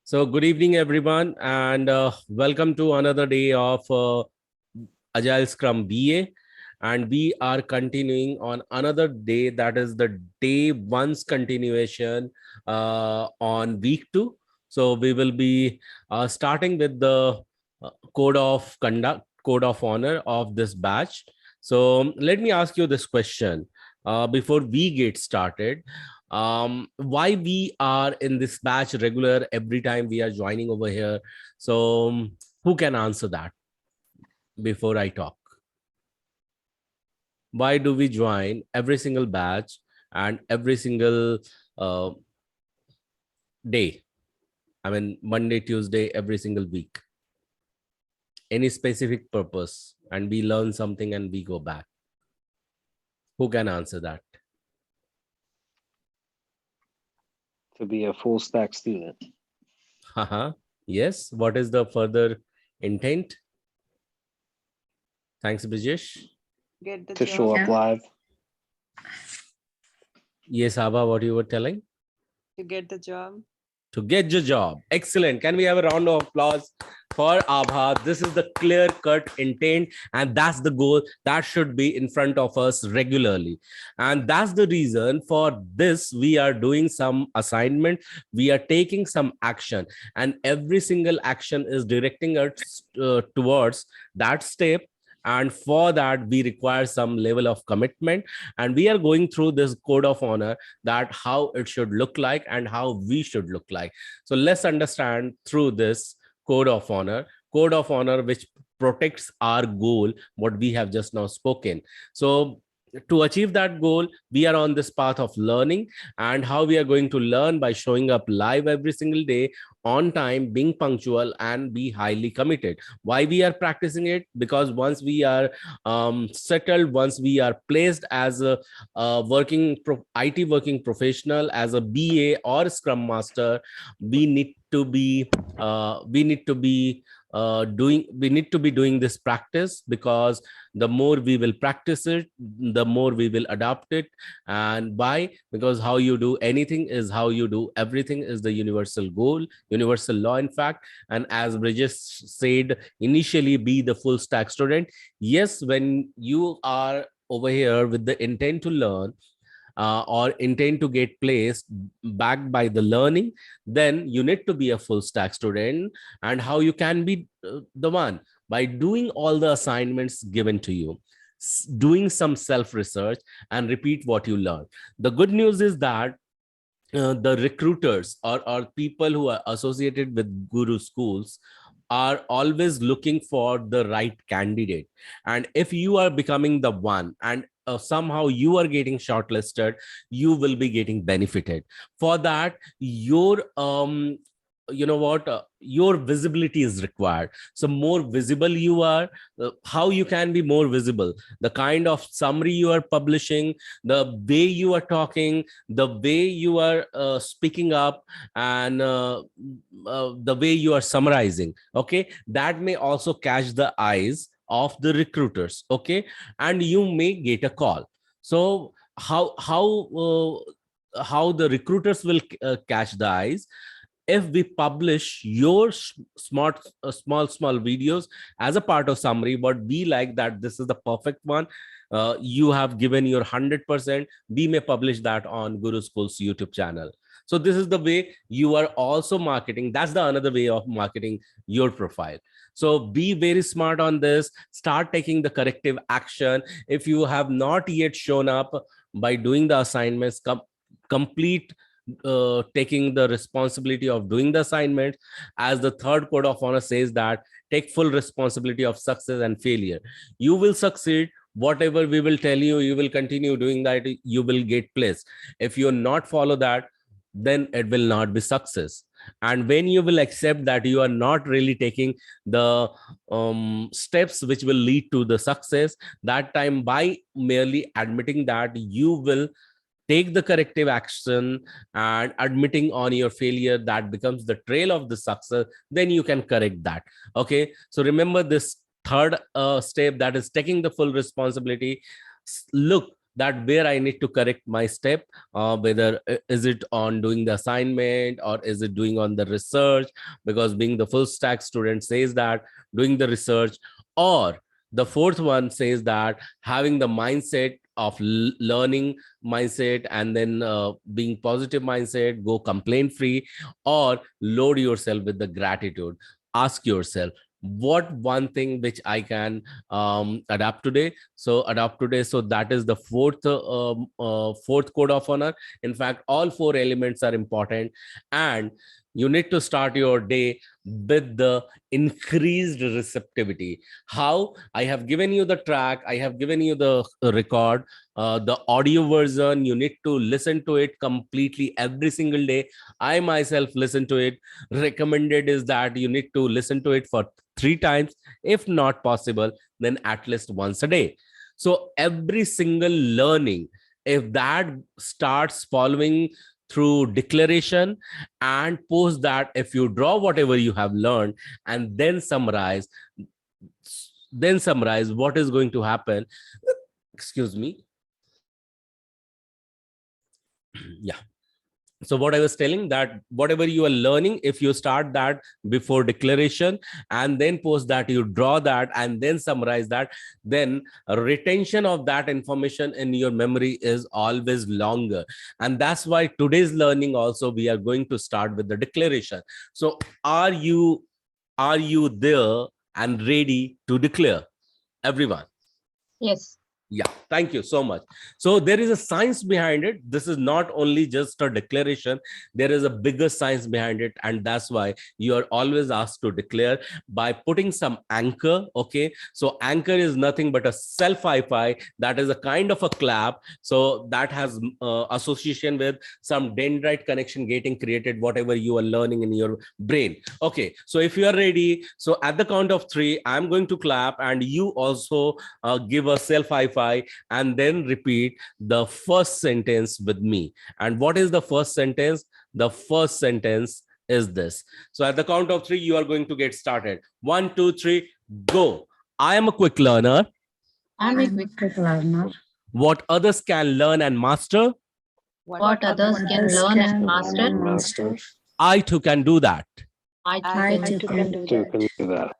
So, good evening, everyone, and welcome to another day of Agile Scrum BA. And we are continuing on another day, that is the day one's continuation on week two. So, we will be starting with the code of conduct, code of honor of this batch. So, let me ask you this question before we get started. Why we are in this batch regular every time we are joining over here? So who can answer that before I talk? Why do we join every single batch and every single uh, day? I mean, Monday, Tuesday, every single week. Any specific purpose, and we learn something and we go back. Who can answer that? To be a full stack student. Haha. Yes. What is the further intent? Thanks, Brijesh. Get the To job. show up live. Yes, Abba, what you were telling? To get the job. To get your job. Excellent. Can we have a round of applause for Abha? This is the clear-cut intent, and that's the goal that should be in front of us regularly. And that's the reason for this. We are doing some assignment. We are taking some action, and every single action is directing us towards that step. And for that, we require some level of commitment. And we are going through this code of honor, that how it should look like and how we should look like. So let's understand through this code of honor which protects our goal, what we have just now spoken. So to achieve that goal, we are on this path of learning, and how we are going to learn by showing up live every single day, on time, being punctual, and be highly committed. Why we are practicing it? Because once we are settled, once we are placed as a IT working professional, as a BA or Scrum Master, we need to be we need to be doing this practice, because the more we will practice it, the more we will adopt it. And why? Because how you do anything is how you do everything, is the universal goal, universal law, in fact. And as Bridges said initially, be the full stack student. Yes, when you are over here with the intent to learn, or intend to get placed backed by the learning, then you need to be a full stack student. And how you can be the one? By doing all the assignments given to you, doing some self research, and repeat what you learn. The good news is that the recruiters, or people who are associated with Guru schools, are always looking for the right candidate. And if you are becoming the one, and somehow you are getting shortlisted, you will be getting benefited. For that, your your visibility is required. So more visible you are, how you can be more visible? The kind of summary you are publishing, the way you are talking, the way you are speaking up, and the way you are summarizing, okay, that may also catch the eyes of the recruiters, okay, and you may get a call. So how the recruiters will catch the eyes? If we publish your small videos as a part of summary, what we like, that this is the perfect one, you have given your 100%, we may publish that on Guru School's YouTube channel. So this is the way you are also marketing. That's the another way of marketing your profile. So be very smart on this. Start taking the corrective action. If you have not yet shown up by doing the assignments, complete taking the responsibility of doing the assignment. As the third code of honor says, that take full responsibility of success and failure. You will succeed. Whatever we will tell you, you will continue doing that, you will get placed. If you not follow that, then it will not be success. And when you will accept that you are not really taking the steps which will lead to the success, that time, by merely admitting that you will take the corrective action and admitting on your failure, that becomes the trail of the success, then you can correct that. Okay, so remember this third step, that is taking the full responsibility. Look, that where I need to correct my step, whether is it on doing the assignment or is it doing on the research, because being the full stack student says that doing the research, or the fourth one says that having the mindset of learning mindset, and then being positive mindset, go complaint free, or load yourself with the gratitude. Ask yourself, what one thing which I can adapt today. So adapt today, so that is the fourth code of honor. In fact, all four elements are important, and you need to start your day with the increased receptivity. How? I have given you the track, I have given you the record, the audio version. You need to listen to it completely every single day. I myself listen to it. Recommended is that you need to listen to it for 3 times. If not possible, then at least once a day. So every single learning, if that starts following through declaration, and post that, if you draw whatever you have learned and then summarize what is going to happen. Excuse me. Yeah. So what I was telling, that whatever you are learning, if you start that before declaration and then post that, you draw that and then summarize that, then retention of that information in your memory is always longer. And that's why today's learning also, we are going to start with the declaration. So are you there and ready to declare, everyone? Yes. Yeah, thank you so much. So there is a science behind it. This is not only just a declaration. There is a bigger science behind it. And that's why you are always asked to declare by putting some anchor. Okay. So anchor is nothing but a self high five. That is a kind of a clap. So that has association with some dendrite connection getting created, whatever you are learning in your brain. Okay. So if you are ready, so at the count of 3, I'm going to clap, and you also give a self high five, and then repeat the first sentence with me. And what is the first sentence? The first sentence is this. So at the count of 3, you are going to get started. 1, 2, 3, go. I am a quick learner. I'm a quick learner. What others can learn and master, What others can learn and master, I too can do that. I too can do Two that. can do that.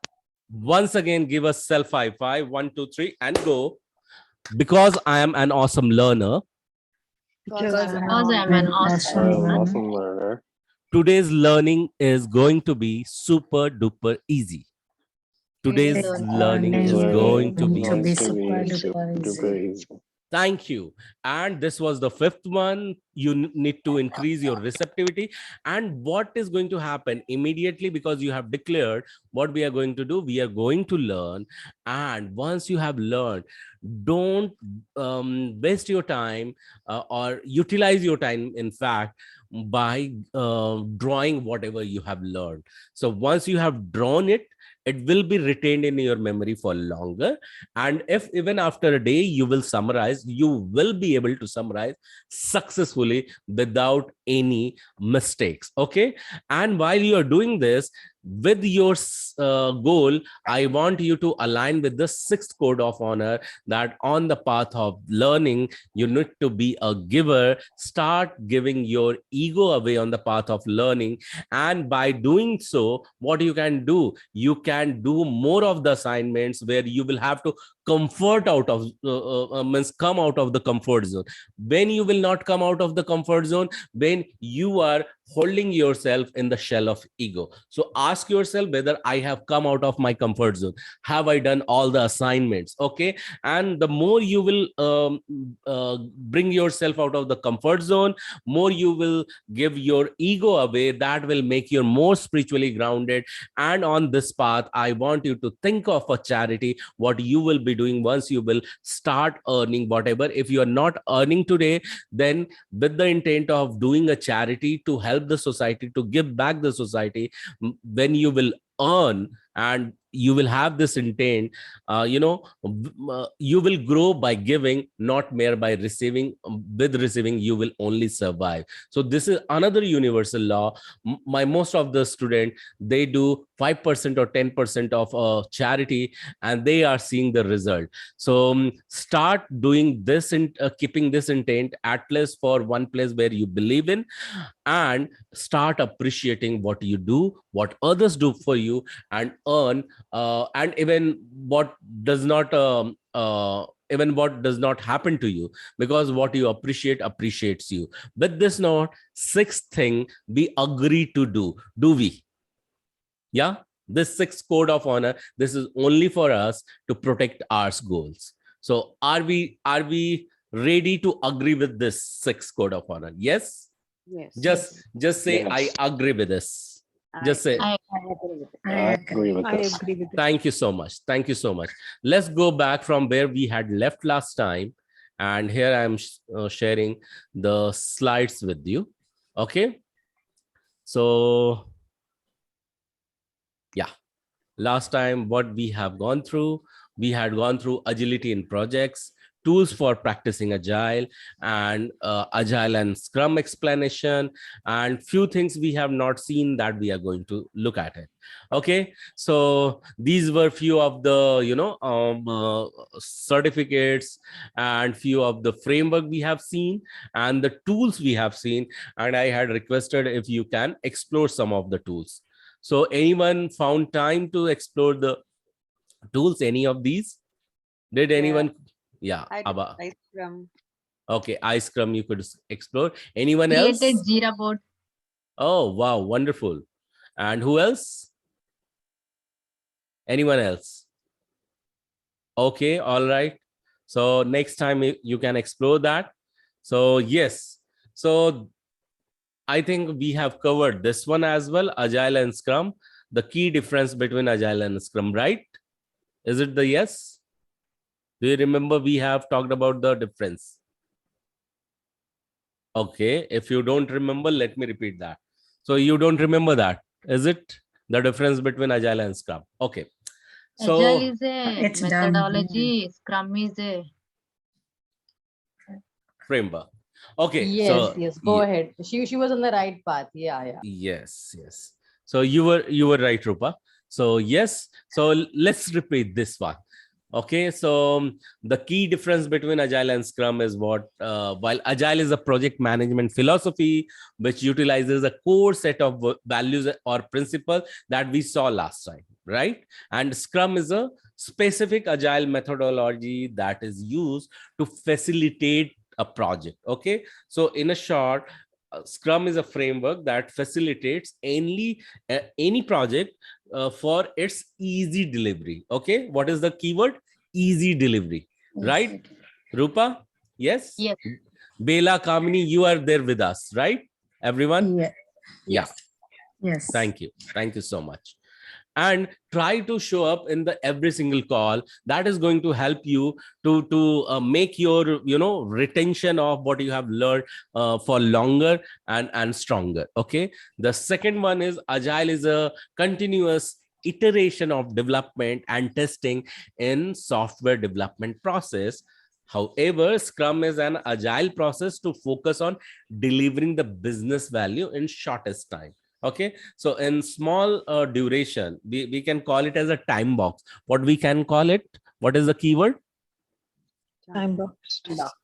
Once again, give us self high five. 1, 2, 3, and go. Because I am an awesome learner, Because Because I'm an awesome learner, Awesome learner. today's learning is going to be super duper easy. Today's learning is going to be. super easy. Thank you. And this was the 5th one. You need to increase your receptivity. And what is going to happen immediately, because you have declared, what we are going to do, we are going to learn. And once you have learned, don't waste your time or utilize your time, in fact, by drawing whatever you have learned. So once you have drawn it, it will be retained in your memory for longer. And if even after a day you will summarize, you will be able to summarize successfully without any mistakes. Okay. And while you are doing this, with your goal, I want you to align with the 6th code of honor, that on the path of learning, you need to be a giver. Start giving your ego away on the path of learning. And by doing so, what you can do, you can do more of the assignments where you will have to comfort out of means come out of the comfort zone. When you will not come out of the comfort zone, when you are holding yourself in the shell of ego. So ask yourself whether I have come out of my comfort zone. Have I done all the assignments? Okay. And the more you will bring yourself out of the comfort zone, more you will give your ego away. That will make you more spiritually grounded. And on this path, I want you to think of a charity, what you will be doing once you will start earning whatever. If you are not earning today, then with the intent of doing a charity to help the society, to give back the society, when you will earn and you will have this intent, you will grow by giving, not mere by receiving. With receiving you will only survive. So this is another universal law. My most of the student, they do 5% or 10% of charity, and they are seeing the result. So start doing this and keeping this intent at least for one place where you believe in, and start appreciating what you do, what others do for you, and earn, and even what does not even what does not happen to you, because what you appreciate appreciates you. With this note, sixth thing we agree to do we? Yeah, this sixth code of honor, this is only for us to protect our goals. So are we ready to agree with this sixth code of honor? Yes. Yes. Just say, Yes. I agree with this. Just say. I I agree with I this. agree with it. Thank you so much. Thank you so much. Let's go back from where we had left last time. And here I'm sharing the slides with you. Okay. So, yeah. Last time, what we have gone through, we had gone through agility in projects, tools for practicing agile, and agile and scrum explanation, and few things we have not seen that we are going to look at it. Okay, so these were few of the certificates and few of the framework we have seen and the tools we have seen, and I had requested if you can explore some of the tools. So anyone found time to explore the tools, any of these? Did anyone? Yeah, I did Abba. Ice Scrum. Okay, iScrum you could explore. Anyone created else? Jira board. Oh, wow, wonderful. And who else? Anyone else? Okay, all right. So next time you can explore that. So yes, so I think we have covered this one as well, Agile and Scrum, the key difference between Agile and Scrum, right? Is it the yes? Do you remember we have talked about the difference? Okay, if you don't remember, let me repeat that. So you don't remember that, is it? The difference between Agile and Scrum. Okay. So Agile is a It's done. methodology. Scrum is a framework. Okay, Yes, so yes. Go ahead. She was on the right path. Yeah. yes. So you were right, Rupa. So yes, so let's repeat this one. Okay, so the key difference between Agile and Scrum is what, while Agile is a project management philosophy which utilizes a core set of values or principles that we saw last time, right? And Scrum is a specific Agile methodology that is used to facilitate a project. Okay, so in a short, Scrum is a framework that facilitates any project for its easy delivery. Okay, what is the keyword? Easy delivery, right? Rupa? Yes. yes. Bela, Kamini, you are there with us, right? Everyone? Yeah. Yes. Thank you so much. And try to show up in the every single call. That is going to help you to make your retention of what you have learned for longer and stronger. Okay, the second one is Agile is a continuous iteration of development and testing in software development process. However, Scrum is an agile process to focus on delivering the business value in shortest time. Okay, so in small duration, we can call it as a time box. What we can call it? What is the keyword? Time box.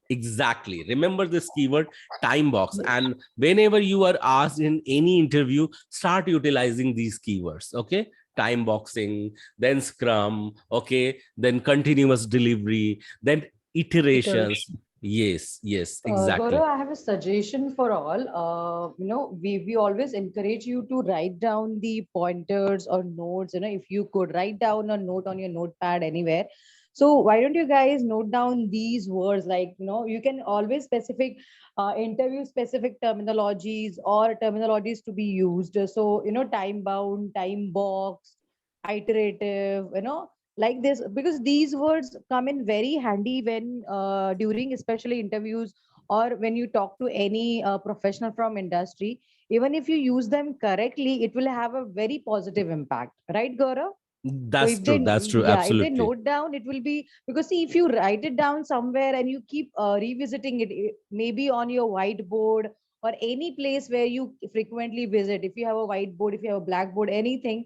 Exactly. Remember this keyword, time box. And whenever you are asked in any interview, start utilizing these keywords. Okay, time boxing, then Scrum. Okay, then continuous delivery, then iterations. Yes, exactly. Gaurav, I have a suggestion for all. We always encourage you to write down the pointers or notes. If you could write down a note on your notepad anywhere. So why don't you guys note down these words? Like, you can always interview specific terminologies or terminologies to be used. So, time bound, time box, iterative, like this, because these words come in very handy when during especially interviews, or when you talk to any professional from industry. Even if you use them correctly, it will have a very positive impact, right, Gaurav? That's if true. they, That's true. yeah, if they Absolutely. note down, it will be, because see, if you write it down somewhere and you keep revisiting it, maybe on your whiteboard or any place where you frequently visit, if you have a whiteboard, if you have a blackboard, anything,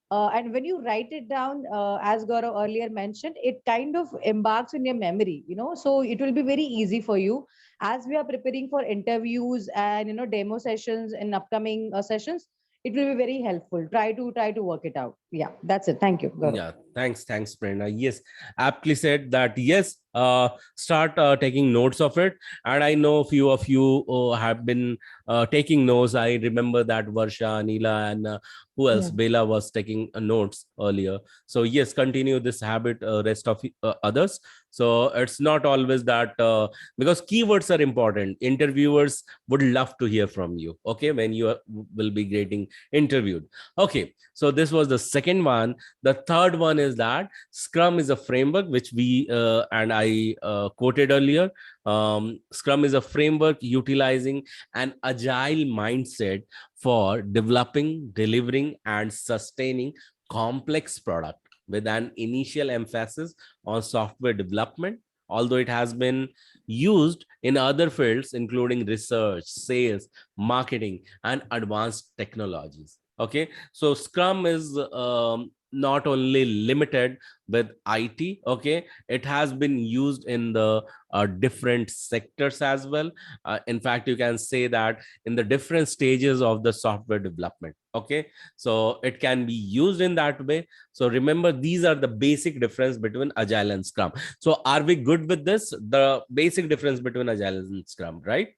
and when you write it down, as Gaurav earlier mentioned, it kind of embarks in your memory, so it will be very easy for you. As we are preparing for interviews and demo sessions and upcoming sessions, it will be very helpful. Try to work it out. Yeah, that's it. Thank you, Gaurav. Yeah, thanks, Prerna. Yes, aptly said that. Yes, start taking notes of it. And I know a few of you have been taking notes. I remember that Varsha, Neela, and who else? Yeah. Bela was taking notes earlier. So yes, continue this habit, rest of others. So it's not always that because keywords are important. Interviewers would love to hear from you. Okay, when you will be getting interviewed. Okay, so this was the second one. The third one is that Scrum is a framework, which we and I quoted earlier. Scrum is a framework utilizing an agile mindset for developing, delivering, and sustaining complex product with an initial emphasis on software development. Although it has been used in other fields, including research, sales, marketing, and advanced technologies. Okay, so Scrum is not only limited with IT. Okay, it has been used in the different sectors as well. In fact, you can say that in the different stages of the software development. Okay, so it can be used in that way. So remember, these are the basic difference between Agile and Scrum. So are we good with this? The basic difference between Agile and Scrum, right?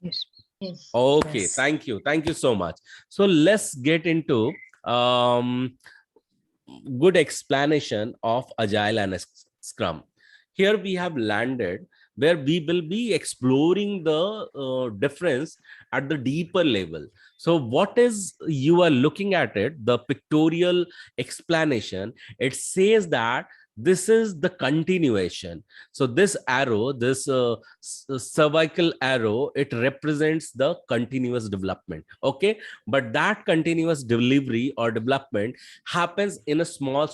Yes. Yes. Okay, Yes. thank you. Thank you so much. So let's get into good explanation of Agile and Scrum. Here we have landed where we will be exploring the difference at the deeper level. So what is, you are looking at it, the pictorial explanation, it says that this is the continuation. So this arrow, this cervical arrow, it represents the continuous development. Okay, but that continuous delivery or development happens in a small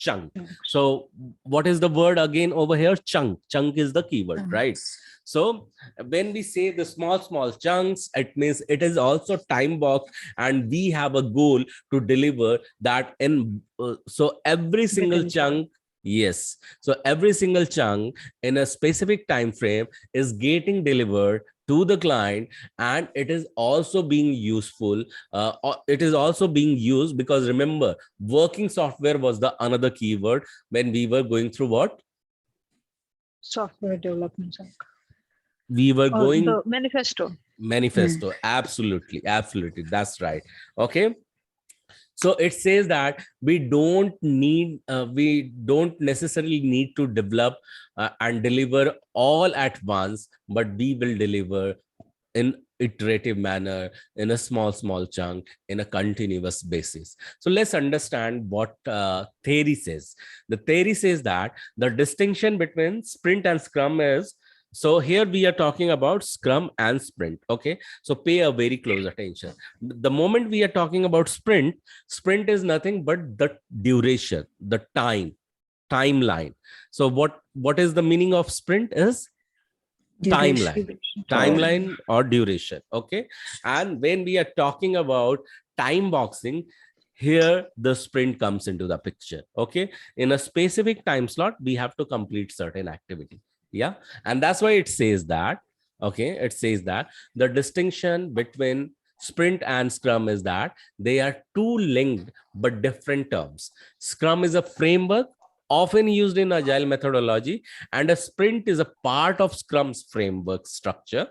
chunk. So what is the word again over here? Chunk is the keyword, right? So when we say the small chunks, it means it is also time box, and we have a goal to deliver that in so every single Within time. chunk. Yes, so every single chunk in a specific time frame is getting delivered to the client, and it is also being useful. It is also being used because remember, working software was the another keyword when we were going through what Software development cycle. we were Or going. the manifesto. Manifesto, absolutely, that's right. Okay, so it says that we don't necessarily need to develop and deliver all at once, but we will deliver in iterative manner, in a small chunk, in a continuous basis. So let's understand what theory says. The theory says that the distinction between sprint and Scrum is, so here we are talking about Scrum and sprint. Okay, so pay a very close attention. The moment we are talking about sprint is nothing but the duration, the timeline. So what is the meaning of sprint? Is Duration. timeline or duration. Okay, and when we are talking about time boxing, here the sprint comes into the picture. Okay, in a specific time slot we have to complete certain activity. Yeah, and that's why it says that. Okay, it says that the distinction between sprint and Scrum is that they are two linked but different terms. Scrum is a framework often used in agile methodology, and a sprint is a part of Scrum's framework structure.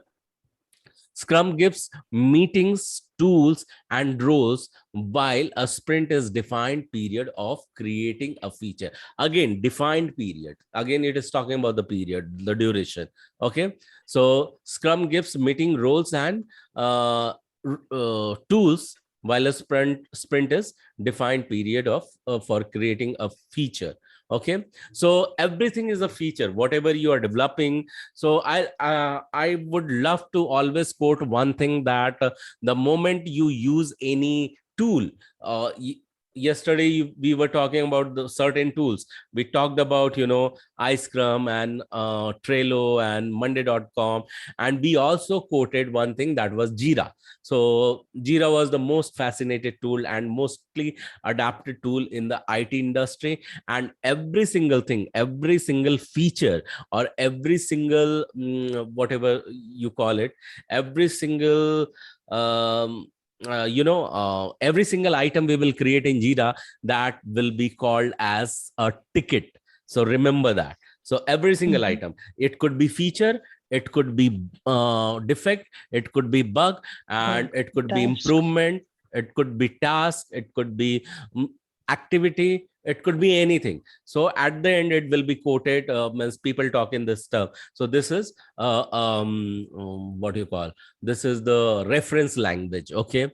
Scrum gives meetings, tools, and roles, while a sprint is defined period of creating a feature. Again, defined period. Again, it is talking about the period, the duration. Okay, so Scrum gives meeting roles and tools, while a sprint is defined period of for creating a feature. Okay, so everything is a feature, whatever you are developing. So I would love to always quote one thing, that the moment you use any tool, yesterday we were talking about the certain tools. We talked about, iScrum and Trello and Monday.com, and we also quoted one thing, that was Jira. So Jira was the most fascinated tool and mostly adapted tool in the IT industry, and every single thing, every single feature, or every single whatever you call it, every single every single item we will create in Jira, that will be called as a ticket. So remember that. So every single item, it could be feature, it could be defect, it could be bug, and it could be Task. improvement, it could be task, it could be activity, it could be anything. So at the end it will be quoted, means people talk in this stuff. So this is what do you call, this is the reference language. Okay.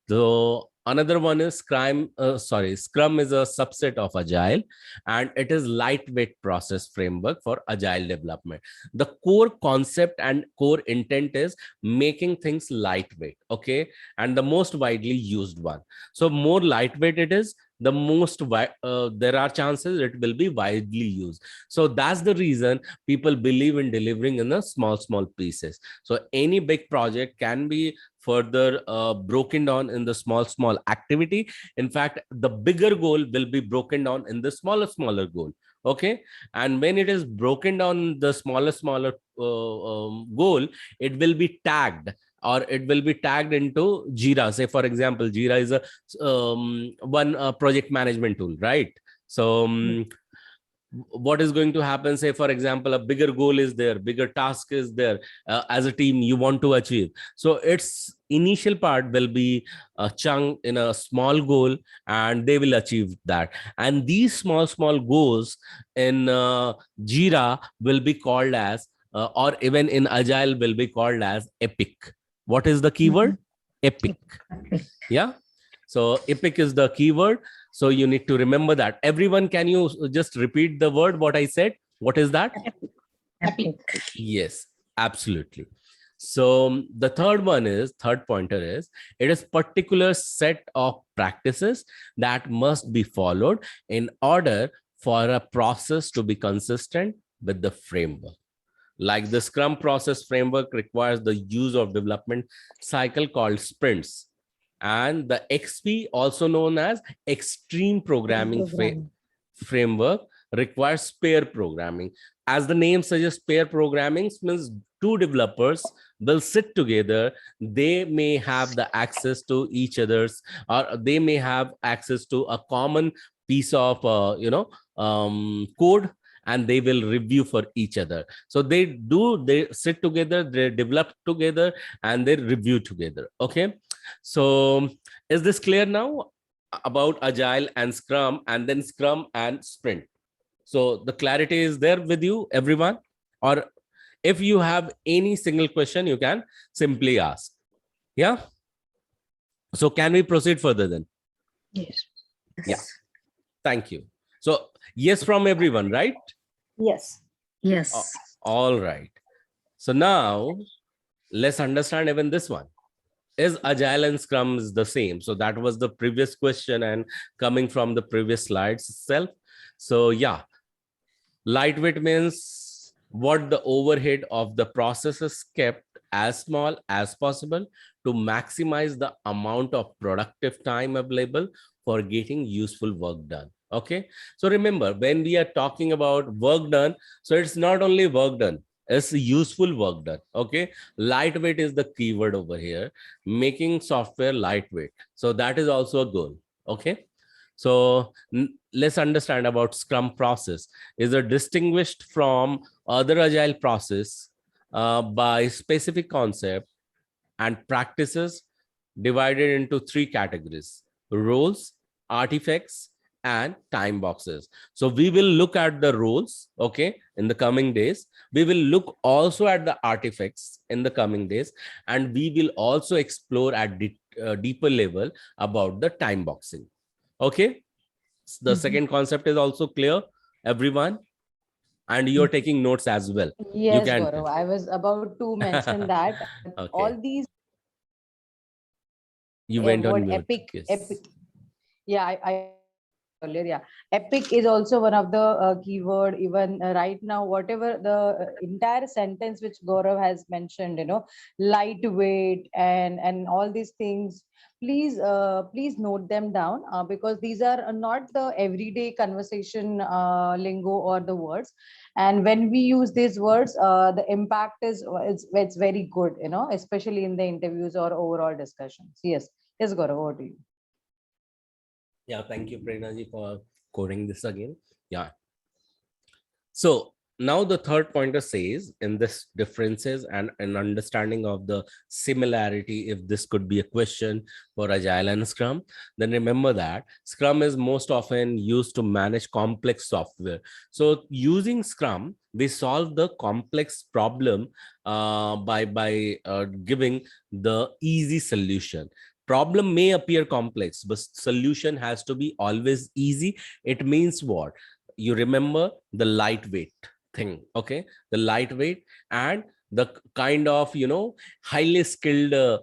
So another one is Scrum. Scrum is a subset of Agile, and it is lightweight process framework for Agile development. The core concept and core intent is making things lightweight. Okay, and the most widely used one. So more lightweight it is, the most there are chances it will be widely used. So that's the reason people believe in delivering in a small pieces. So any big project can be further broken down in the small activity. In fact, the bigger goal will be broken down in the smaller goal. Okay, and when it is broken down the smaller goal, it will be tagged, or it will be tagged into Jira. Say for example, Jira is a one project management tool, right? So what is going to happen, say for example, a bigger goal is there, bigger task is there, as a team you want to achieve. So its initial part will be a chunk in a small goal, and they will achieve that. And these small goals in Jira will be called as or even in Agile will be called as epic. What is the keyword? Epic. Yeah. So epic is the keyword. So you need to remember that. Everyone, can you just repeat the word, what I said? What is that? Epic. Yes, absolutely. So the third pointer is, it is particular set of practices that must be followed in order for a process to be consistent with the framework. Like the Scrum process framework requires the use of development cycle called sprints, and the XP, also known as extreme programming framework, requires pair programming. As the name suggests, pair programming means two developers will sit together. They may have the access to each other's, or they may have access to a common piece of code, and they will review for each other. So they sit together, they develop together, and they review together. Okay. So is this clear now about Agile and Scrum, and then Scrum and Sprint? So the clarity is there with you, everyone? Or if you have any single question, you can simply ask. Yeah. So can we proceed further then? Yes. Yeah. Thank you. So yes from everyone, right? Yes. Yes. All right. So now let's understand even this one. Is Agile and Scrum is the same? So that was the previous question and coming from the previous slides itself. So yeah, lightweight means what the overhead of the process is kept as small as possible to maximize the amount of productive time available for getting useful work done. Okay. So remember, when we are talking about work done, so it's not only work done, it's useful work done. Okay. Lightweight is the keyword over here, making software lightweight. So that is also a goal. Okay. So let's understand about Scrum process. Is a distinguished from other Agile process by specific concept and practices divided into three categories: roles, artifacts, and time boxes. So we will look at the roles, okay, in the coming days. We will look also at the artifacts in the coming days, and we will also explore at deeper level about the time boxing. Okay. The second concept is also clear, everyone, and you're taking notes as well. Yes, can Gaurav, I was about to mention that. Okay. All these You went on word mute. epic, Yes. epic. Yeah, I earlier, yeah. Epic is also one of the keyword. Even right now, whatever the entire sentence which Gaurav has mentioned, lightweight and all these things. Please note them down because these are not the everyday conversation lingo or the words. And when we use these words, the impact is it's very good, especially in the interviews or overall discussions. Yes, Gaurav, over to you. Yeah, thank you, Prerna ji, for coding this again. Yeah. So now the third pointer says in this differences and an understanding of the similarity, if this could be a question for Agile and Scrum, then remember that Scrum is most often used to manage complex software. So using Scrum, we solve the complex problem by giving the easy solution. Problem may appear complex, but solution has to be always easy. It means what? You remember the lightweight thing, okay? The lightweight and the kind of highly skilled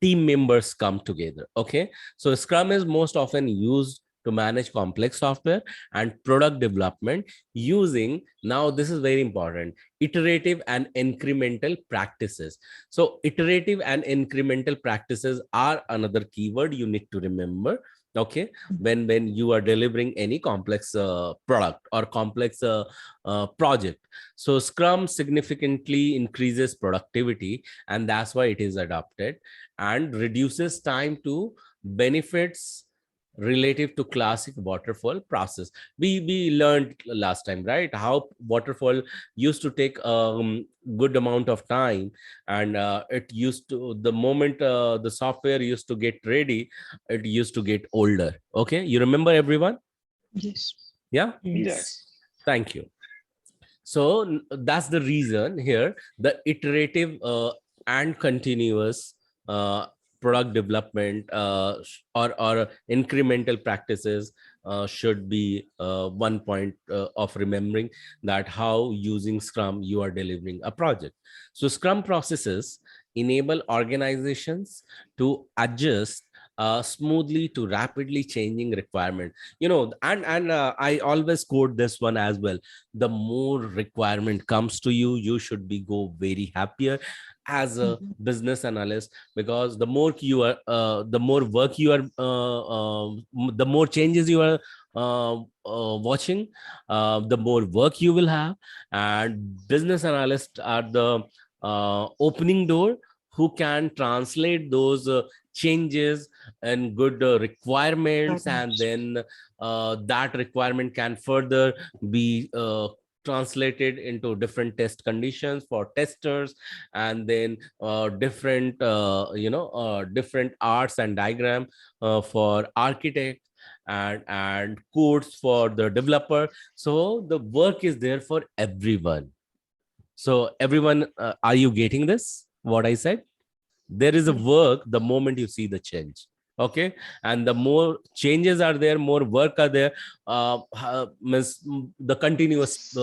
team members come together, okay? So Scrum is most often used to manage complex software and product development using, now this is very important, iterative and incremental practices. So iterative and incremental practices are another keyword you need to remember, okay, when you are delivering any complex product or complex project. So Scrum significantly increases productivity, and that's why it is adopted, and reduces time to benefits relative to classic waterfall process. We learned last time, right, how waterfall used to take good amount of time, and it used to, the moment the software used to get ready, it used to get older. Okay, you remember everyone? Yes. Yeah, Yes. thank you. So that's the reason here the iterative and continuous product development or incremental practices should be one point of remembering that how using Scrum you are delivering a project. So Scrum processes enable organizations to adjust smoothly to rapidly changing requirement. And I always quote this one as well: the more requirement comes to you, you should be go very happier as a business analyst, because the more you are the more work you are the more changes you are watching, the more work you will have. And business analysts are the opening door who can translate those changes and good requirements, and then that requirement can further be translated into different test conditions for testers, and then different arts and diagram for architect, and codes for the developer. So the work is there for everyone. So everyone, are you getting this what I said? There is a work the moment you see the change, okay? And the more changes are there, more work are there, means the continuous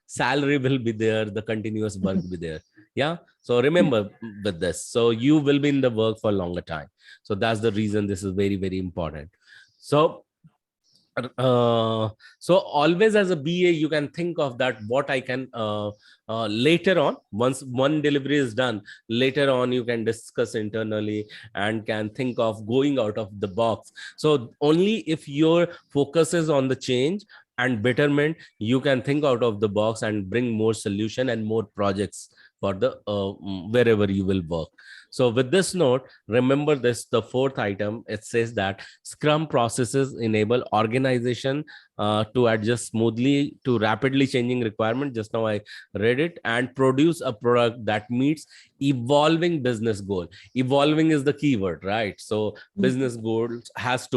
salary will be there, the continuous work will be there. Yeah, so remember with this, so you will be in the work for a longer time. So that's the reason this is very, very important. So so always as a BA you can think of that what I can later on, once one delivery is done, later on you can discuss internally and can think of going out of the box. So only if your focus is on the change and betterment, you can think out of the box and bring more solution and more projects for the wherever you will work. So with this note, remember this, the fourth item, it says that Scrum processes enable organization to adjust smoothly to rapidly changing requirement. Just now I read it, and produce a product that meets evolving business goal. Evolving is the keyword, right? So business goals has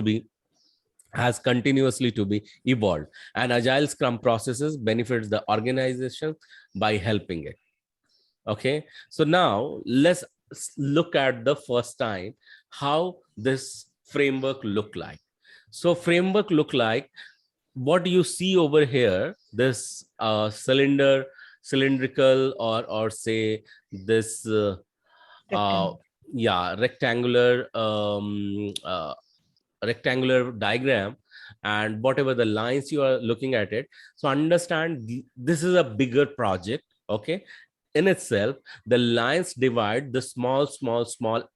continuously to be evolved, and agile Scrum processes benefits the organization by helping it. Okay, so now let's look at the first time how this framework look like. So framework look like what you see over here, this cylindrical, or say this Rectangle. yeah, rectangular rectangular diagram and whatever the lines you are looking at it. So understand this is a bigger project. Okay. In itself, the lines divide the small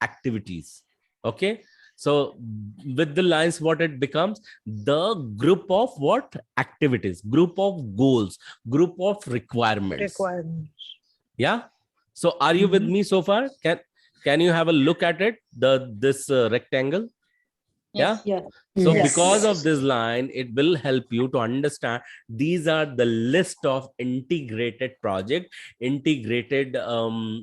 activities. Okay. So with the lines, what it becomes, the group of what activities, group of goals, group of requirements. Requirements. Yeah. So are you with me so far? Can you have a look at it? This rectangle? Yeah. Yeah. So Yes. because of this line, it will help you to understand these are the list of integrated project, integrated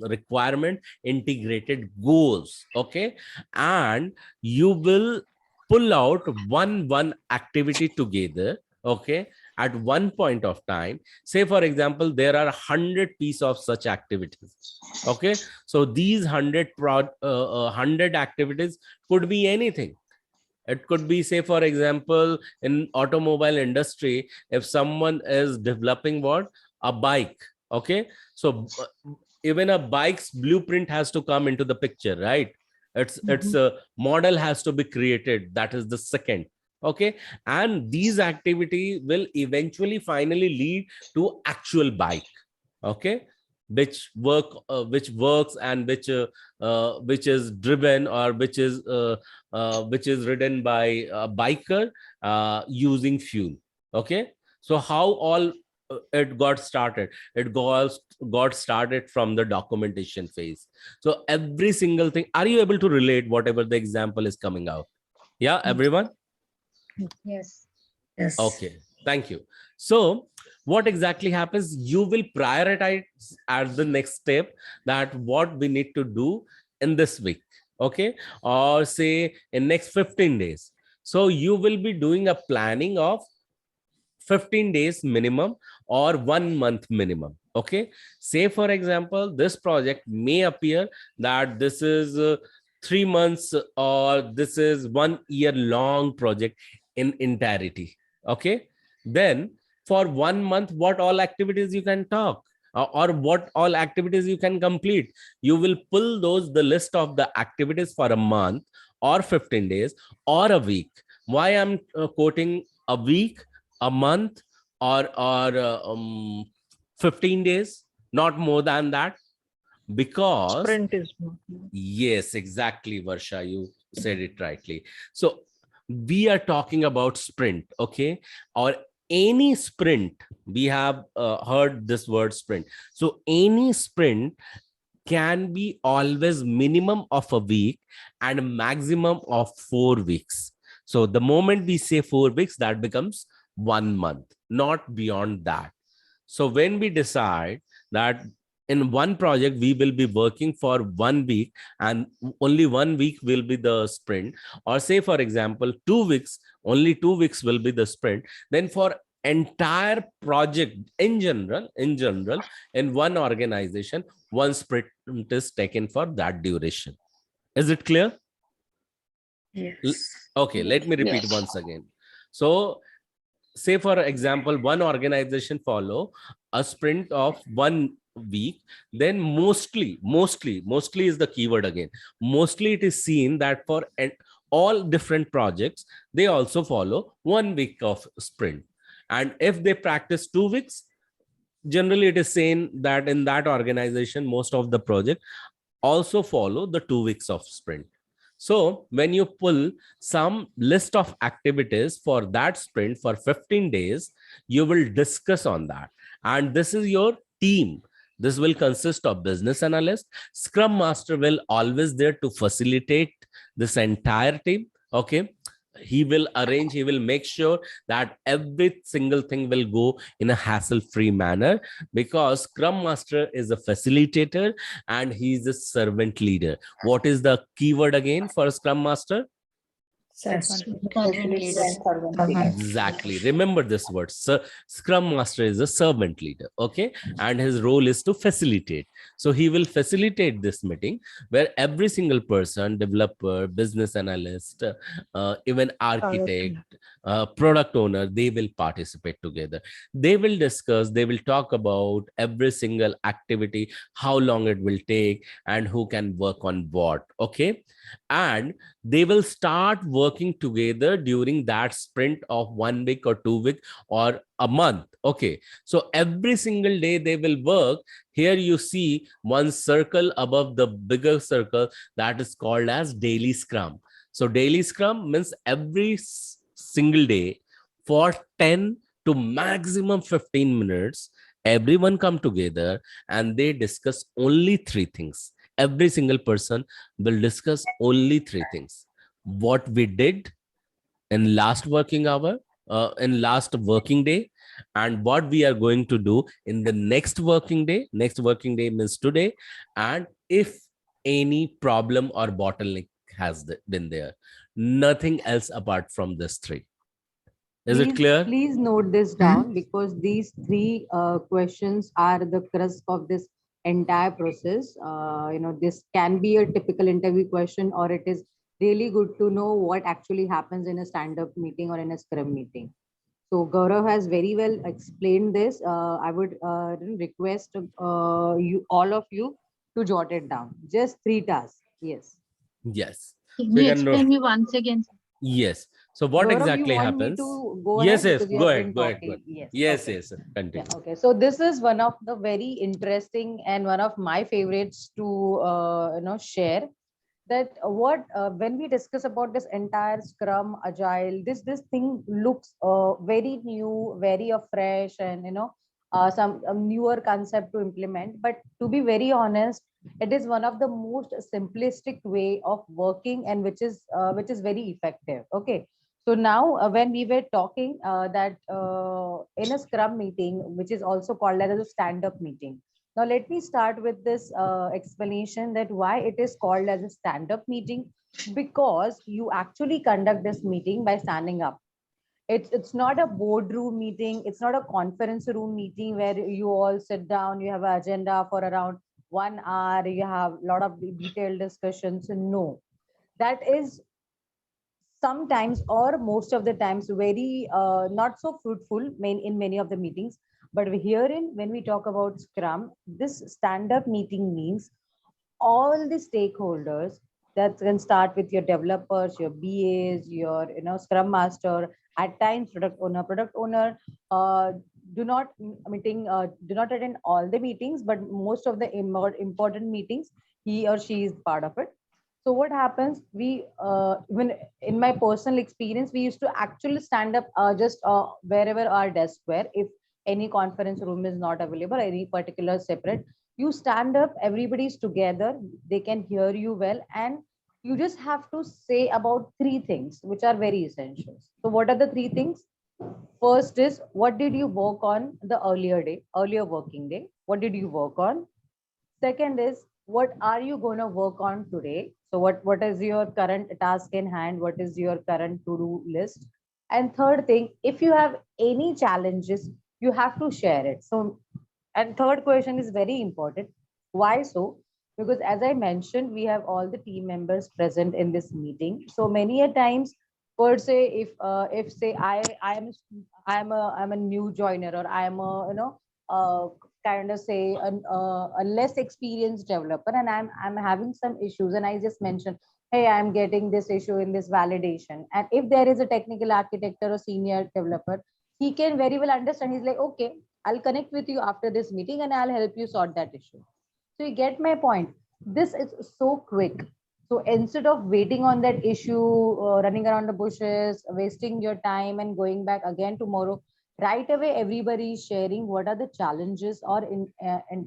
requirement, integrated goals. Okay. And you will pull out one activity together. Okay. At one point of time, say for example, there are 100 pieces of such activities. Okay. So these 100 activities could be anything. It could be, say for example, in automobile industry, if someone is developing what, a bike. Okay. So even a bike's blueprint has to come into the picture, right? It's a model has to be created. That is the second. Okay. And these activity will eventually finally lead to actual bike. Okay. Which works and which is driven or which is ridden by a biker using fuel. Okay. So how all it got started, got started from the documentation phase. So every single thing, are you able to relate whatever the example is coming out? Yeah, everyone. Yes. Yes. Okay, thank you. So what exactly happens, you will prioritize at the next step that what we need to do in this week. Okay. Or say in next 15 days. So you will be doing a planning of 15 days minimum or 1 month minimum. Okay. Say for example, this project may appear that this is 3 months or this is 1 year long project in entirety. Okay. Then for 1 month, what all activities you can talk or what all activities you can complete, you will pull those the list of the activities for a month or 15 days or a week. Why I'm quoting a week, a month, or 15 days, not more than that? Because Sprint is not. yes, exactly, Varsha, you said it rightly. So we are talking about sprint. Okay. Or any sprint, we have heard this word sprint. So any sprint can be always minimum of a week and a maximum of 4 weeks. So the moment we say 4 weeks, that becomes 1 month, not beyond that. So when we decide that in one project we will be working for 1 week and only 1 week will be the sprint, or say for example 2 weeks, only 2 weeks will be the sprint, then for entire project in general in one organization, one sprint is taken for that duration. Is it clear? Yes. Okay, let me repeat Yes. once again. So say for example, one organization follow a sprint of 1 week, then mostly is the keyword again. Mostly it is seen that for all different projects, they also follow 1 week of sprint. And if they practice 2 weeks, generally it is saying that in that organization, most of the project also follow the 2 weeks of sprint. So when you pull some list of activities for that sprint for 15 days, you will discuss on that. And this is your team. This will consist of business analyst. Scrum master will always there to facilitate this entire team. Okay. He will arrange, he will make sure that every single thing will go in a hassle-free manner, because Scrum Master is a facilitator and he's a servant leader. What is the keyword again for Scrum Master? Servant leader. Exactly. Remember this word. Scrum Master is a servant leader. Okay. And his role is to facilitate. So he will facilitate this meeting where every single person, developer, business analyst, even architect, product owner, they will participate together. They will discuss, they will talk about every single activity, how long it will take and who can work on what. Okay. And they will start working working together during that sprint of 1 week or 2 week or a month. Okay, so every single day they will work. Here you see one circle above the bigger circle that is called as daily scrum. So daily scrum means every single day for 10 to maximum 15 minutes, everyone come together and they discuss only three things. Every single person will discuss only three things: what we did in last working hour, in last working day, and what we are going to do in the next working day. Next working day means today. And if any problem or bottleneck has been there, nothing else apart from this three. Is it clear? Please note this down, because these three questions are the crux of this entire process. This can be a typical interview question, or it is really good to know what actually happens in a stand-up meeting or in a scrum meeting. So Gaurav has very well explained this. I would request all of you to jot it down. Just three tasks. Yes. Yes. Can So you you can know. explain me once again? Yes. So what Gaurav, you exactly want me happens? to go Yes, ahead? yes. Because you Go have ahead. been Go ahead. talking. Go ahead. Yes. Yes, Okay. yes. Continue. Yeah, okay. So this is one of the very interesting and one of my favorites to share, that what when we discuss about this entire Scrum Agile, this thing looks very new, very fresh, and some newer concept to implement. But to be very honest, it is one of the most simplistic way of working, and which is very effective. Okay. So now, when we were talking that in a Scrum meeting, which is also called as a stand-up meeting. Now, let me start with this explanation that why it is called as a stand-up meeting, because you actually conduct this meeting by standing up. It's not a boardroom meeting. It's not a conference room meeting where you all sit down, you have an agenda for around 1 hour, you have a lot of detailed discussions. No, that is sometimes, or most of the times, very not so fruitful in many of the meetings. But herein, when we talk about Scrum, this stand-up meeting means all the stakeholders, that can start with your developers, your BAs, your Scrum Master, at times product owner, uh, do not attend all the meetings, but most of the important meetings, he or she is part of it. So what happens, we when in my personal experience, we used to actually stand up just wherever our desk were. If any conference room is not available, any particular separate, you stand up, everybody's together, they can hear you well, and you just have to say about three things which are very essential. So what are the three things? First is, what did you work on the earlier working day? What did you work on? Second is, what are you going to work on today? So what is your current task in hand? What is your current to-do list? And third thing, if you have any challenges, you have to share it. So, and third question is very important. Why so? Because as I mentioned, we have all the team members present in this meeting. So many a times, per se, if say I'm a new joiner, or I'm a kind of say a less experienced developer, and I'm having some issues, and I just mentioned, hey, I'm getting this issue in this validation. And if there is a technical architect or a senior developer, he can very well understand. He's like, okay, I'll connect with you after this meeting and I'll help you sort that issue. So you get my point. This is so quick. So instead of waiting on that issue, running around the bushes, wasting your time and going back again tomorrow, right away everybody is sharing what are the challenges, or in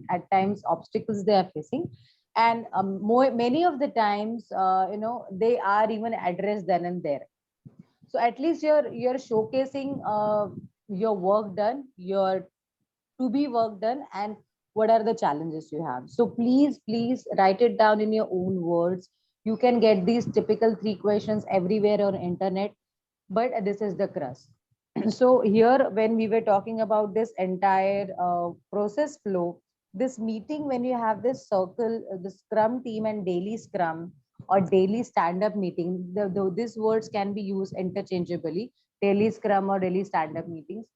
at times obstacles they are facing. And many of the times, they are even addressed then and there. So at least you're showcasing your work done, your to be work done, and what are the challenges you have. So please write it down in your own words. You can get these typical three questions everywhere on internet, but this is the crust. So here, when we were talking about this entire process flow, this meeting, when you have this circle, the Scrum team and daily Scrum or daily stand-up meeting, these words can be used interchangeably, daily Scrum or daily stand-up meetings.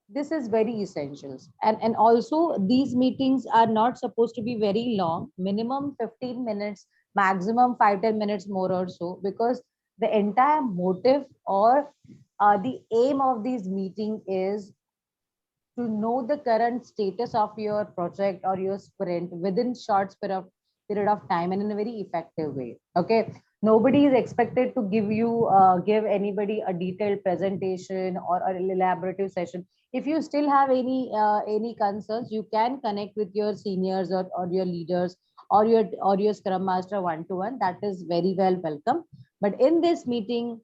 This is very essential. And also, these meetings are not supposed to be very long, minimum 15 minutes, maximum 5-10 minutes more or so, because The entire motive or the aim of this meeting is to know the current status of your project or your sprint within short period of time and in a very effective way. Okay, nobody is expected to give anybody a detailed presentation or an elaborative session. If you still have any concerns, you can connect with your seniors or your leaders or your scrum master one to one. That is very well welcome. But in this meeting,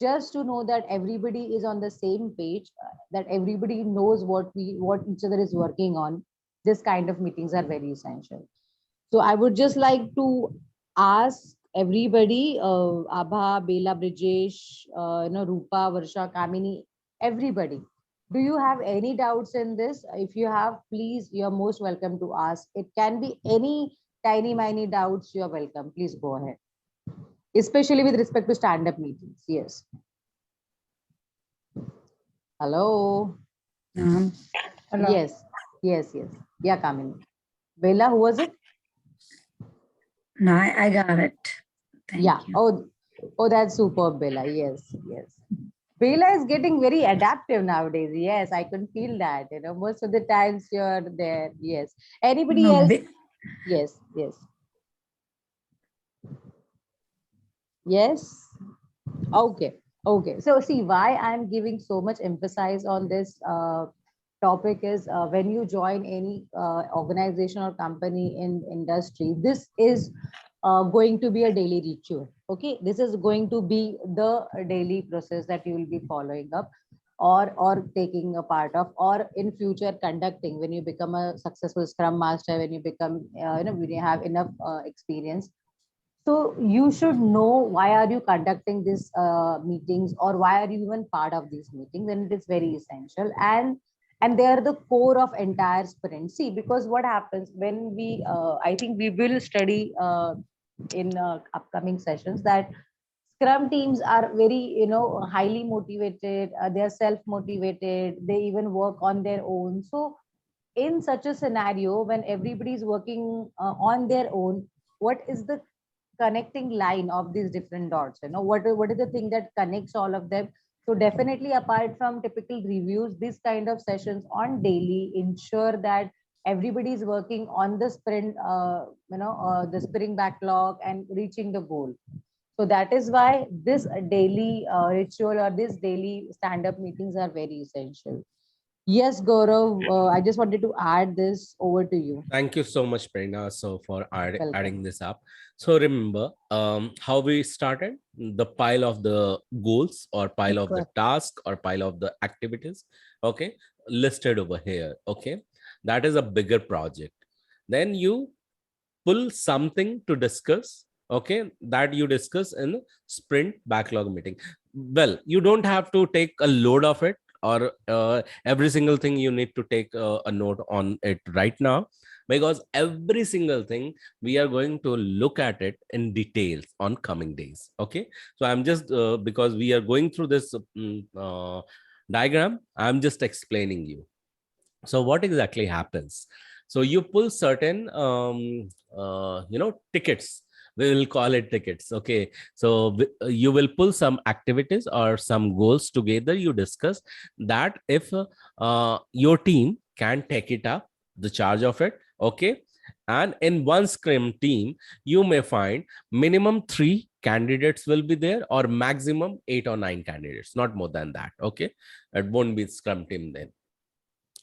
just to know that everybody is on the same page, that everybody knows what each other is working on, this kind of meetings are very essential. So I would just like to ask everybody, Abha, Bela, Brijesh, Rupa, Varsha, Kamini, everybody, do you have any doubts in this? If you have, please, you're most welcome to ask. It can be any tiny miny doubts, you're welcome, please go ahead, especially with respect to stand-up meetings. Yes. Hello. Hello. Yes. Yes. Yeah, Kamini. Bella, who was it? No, I got it. Thank Yeah. you. Oh, that's superb, Bella. Yes. Bella is getting very adaptive nowadays. Yes, I can feel that. Most of the times you're there. Yes. Anybody No, else? Yes. Okay. So see, why I'm giving so much emphasis on this topic is when you join any organization or company in industry, this is going to be a daily ritual. Okay, this is going to be the daily process that you will be following up or taking a part of, or in future conducting when you become a successful scrum master, when you become when you have enough experience. So you should know why are you conducting these meetings, or why are you even part of these meetings, and it is very essential. And they are the core of entire sprint. See, because what happens when I think we will study in upcoming sessions that Scrum teams are very, highly motivated. They are self-motivated. They even work on their own. So in such a scenario, when everybody is working on their own, what is the connecting line of these different dots? What is the thing that connects all of them? So definitely, apart from typical reviews, this kind of sessions on daily ensure that everybody is working on the sprint, the sprint backlog and reaching the goal. So that is why this daily ritual or this daily stand-up meetings are very essential. Yes, Gaurav, I just wanted to add this over to you. Thank you so much, Prerna, so for Welcome. adding this up. So remember how we started the pile of the goals or pile of the task or pile of the activities. Okay, listed over here. Okay, that is a bigger project. Then you pull something to discuss. Okay, that you discuss in sprint backlog meeting. Well, you don't have to take a load of it, or every single thing you need to take a note on it right now, because every single thing we are going to look at it in details on coming days. Okay, so I'm just because we are going through this diagram, I'm just explaining you. So what exactly happens? So you pull certain tickets, we will call it tickets. Okay, so you will pull some activities or some goals together. You discuss that if your team can take it up, the charge of it. Okay, and in one scrum team you may find minimum 3 candidates will be there, or maximum 8 or 9 candidates, not more than that. Okay, it won't be scrum team then.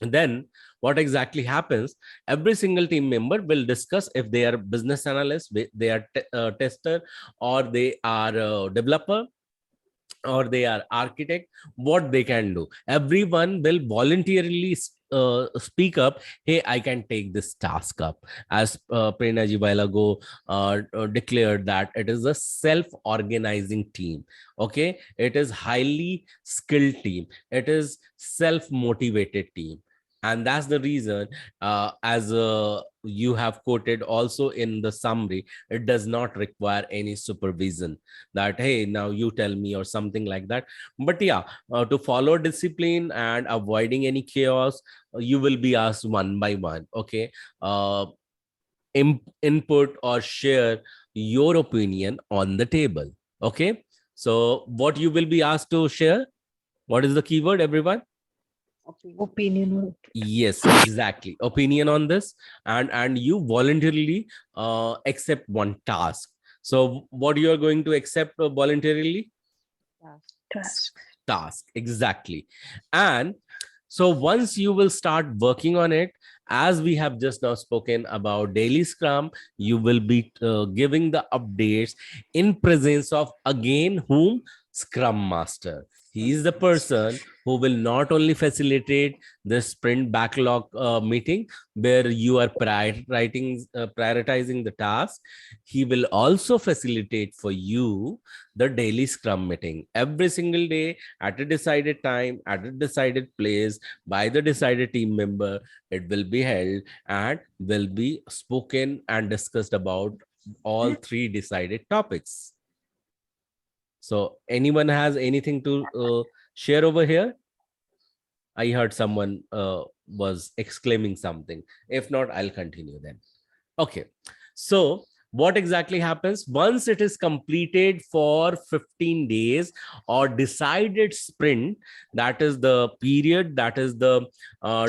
Then what exactly happens? Every single team member will discuss if they are business analyst, they are tester, or they are developer, or they are architect, what they can do. Everyone will voluntarily speak up, hey, I can take this task up. As Prerna ji while ago declared that it is a self-organizing team. Okay, it is highly skilled team, it is self-motivated team. And that's the reason, as you have quoted also in the summary, it does not require any supervision that, hey, now you tell me, or something like that. But yeah, to follow discipline and avoiding any chaos, you will be asked one by one. Okay, input or share your opinion on the table. Okay, So what you will be asked to share? What is the keyword, everyone? Opinion. Yes, exactly. Opinion on this, and you voluntarily accept one task. So what you are going to accept voluntarily? Task, exactly. And so once you will start working on it, as we have just now spoken about daily scrum, you will be giving the updates in presence of, again, whom? Scrum master. He is the person who will not only facilitate the sprint backlog meeting where you are prioritizing the task. He will also facilitate for you the daily scrum meeting every single day at a decided time, at a decided place, by the decided team member. It will be held and will be spoken and discussed about all three decided topics. So anyone has anything to share over here? I heard someone was exclaiming something. If not, I'll continue then. Okay. So what exactly happens once it is completed for 15 days or decided sprint? That is the period, that is the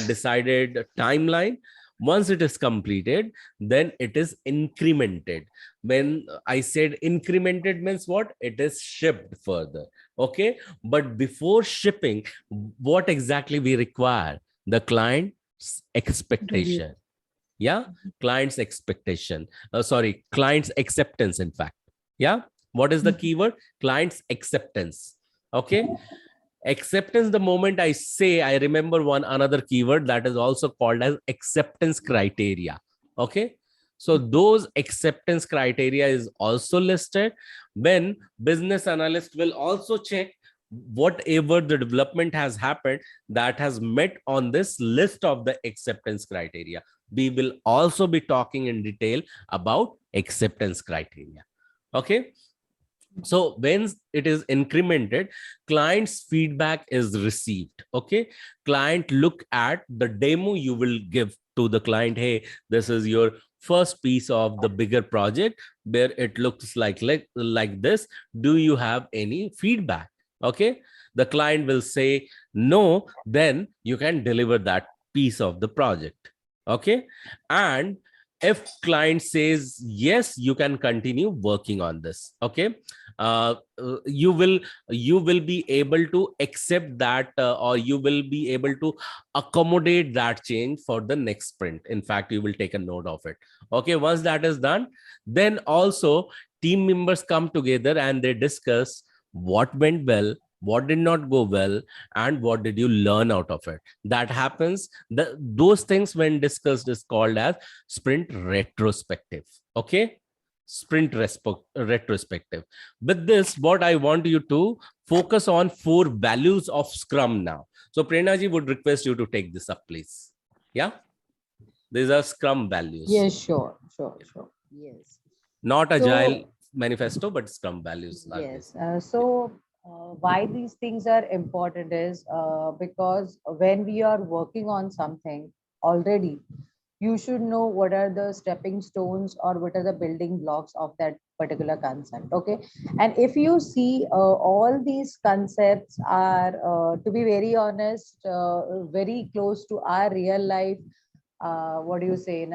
decided timeline. Once it is completed, then it is incremented. When I said incremented means what? It is shipped further. Okay. But before shipping, what exactly we require? The client's expectation. Yeah, client's expectation. Sorry, client's acceptance, in fact. Yeah, what is the keyword? Client's acceptance. Okay. Acceptance, the moment I say, I remember one another keyword that is also called as acceptance criteria. Okay. So those acceptance criteria is also listed. When business analyst will also check whatever the development has happened that has met on this list of the acceptance criteria. We will also be talking in detail about acceptance criteria. Okay. So when it is incremented, client's feedback is received. Okay. Client look at the demo you will give to the client. Hey, this is your first piece of the bigger project where it looks like this. Do you have any feedback? Okay. The client will say no, then you can deliver that piece of the project. Okay. And if client says yes, you can continue working on this. Okay. You will be able to accept that or you will be able to accommodate that change for the next sprint. In fact, you will take a note of it. Okay. Once that is done, then also team members come together and they discuss what went well, what did not go well, and what did you learn out of it. That happens. Those things when discussed is called as sprint retrospective. Okay. Sprint retrospective. With this, what I want you to focus on 4 values of Scrum now. So Prerna ji would request you to take this up, please. Yeah. These are Scrum values. Yes, sure. Yes. Not Agile manifesto, but Scrum values. Like Yes. this. Why these things are important is because when we are working on something already, you should know what are the stepping stones or what are the building blocks of that particular concept. Okay. And if you see all these concepts are, to be very honest, very close to our real life, what do you say,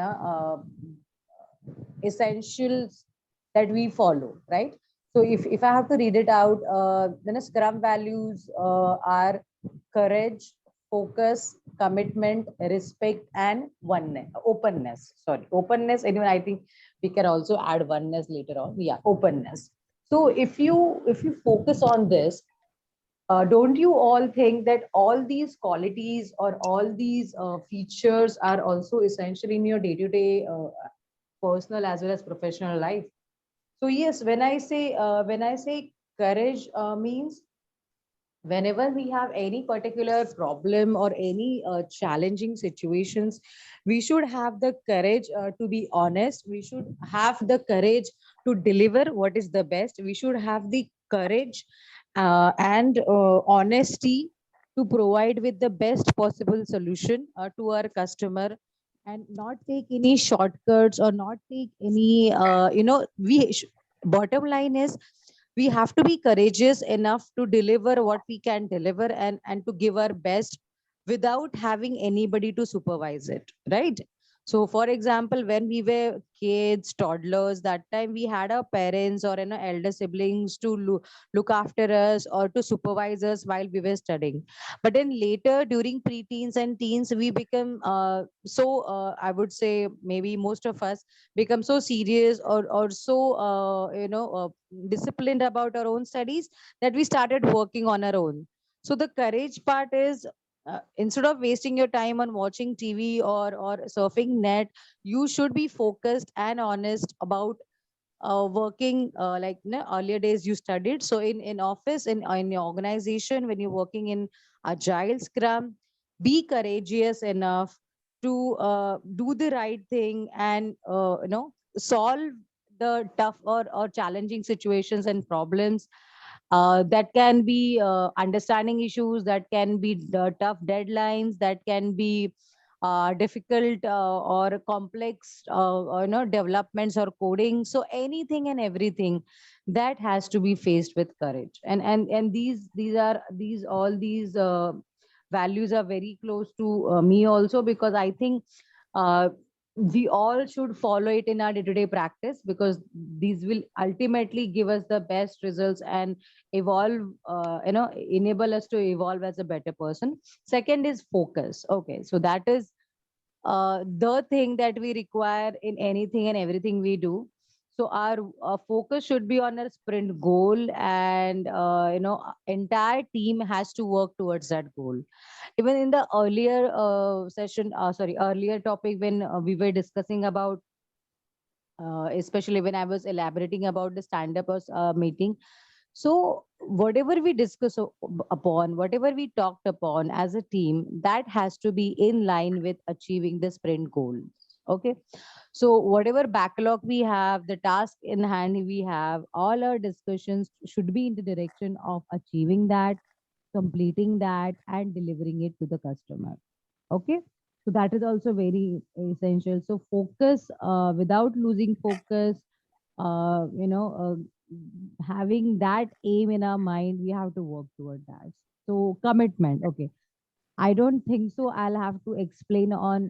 essentials that we follow, right? So if I have to read it out, then Scrum values are courage, focus, commitment, respect, and openness. Sorry, openness. Anyway, I think we can also add oneness later on. Yeah, openness. So if you focus on this, don't you all think that all these qualities or all these features are also essential in your day-to-day personal as well as professional life? So yes, when I say courage means whenever we have any particular problem or any challenging situations, we should have the courage to be honest. We should have the courage to deliver what is the best. We should have the courage and honesty to provide with the best possible solution to our customer, and not take any shortcuts or not take any bottom line is we have to be courageous enough to deliver what we can deliver and to give our best without having anybody to supervise it, right? So for example, when we were kids, toddlers, that time we had our parents or elder siblings to look after us or to supervise us while we were studying. But then later during preteens and teens, we become I would say maybe most of us become so serious or so disciplined about our own studies that we started working on our own. So the courage part is, instead of wasting your time on watching TV or surfing net, you should be focused and honest about working like earlier days you studied. So in office, in your organization, when you're working in agile scrum, be courageous enough to do the right thing and solve the tough or challenging situations and problems. That can be understanding issues, that can be the tough deadlines, that can be difficult or complex developments or coding. So anything and everything that has to be faced with courage. And these all these values are very close to me also, because I think uh, we all should follow it in our day-to-day practice, because these will ultimately give us the best results and evolve, enable us to evolve as a better person. Second is focus. Okay, so that is the thing that we require in anything and everything we do. So our focus should be on a sprint goal, and entire team has to work towards that goal. Even in the earlier earlier topic, when we were discussing about, especially when I was elaborating about the stand-up meeting. So whatever we upon, whatever we talked upon as a team, that has to be in line with achieving the sprint goal. Okay. So whatever backlog we have, the task in hand we have, all our discussions should be in the direction of achieving that, completing that, and delivering it to the customer. Okay. So that is also very essential. So focus, without losing focus, having that aim in our mind, we have to work toward that. So commitment. Okay. I don't think so. I'll have to explain on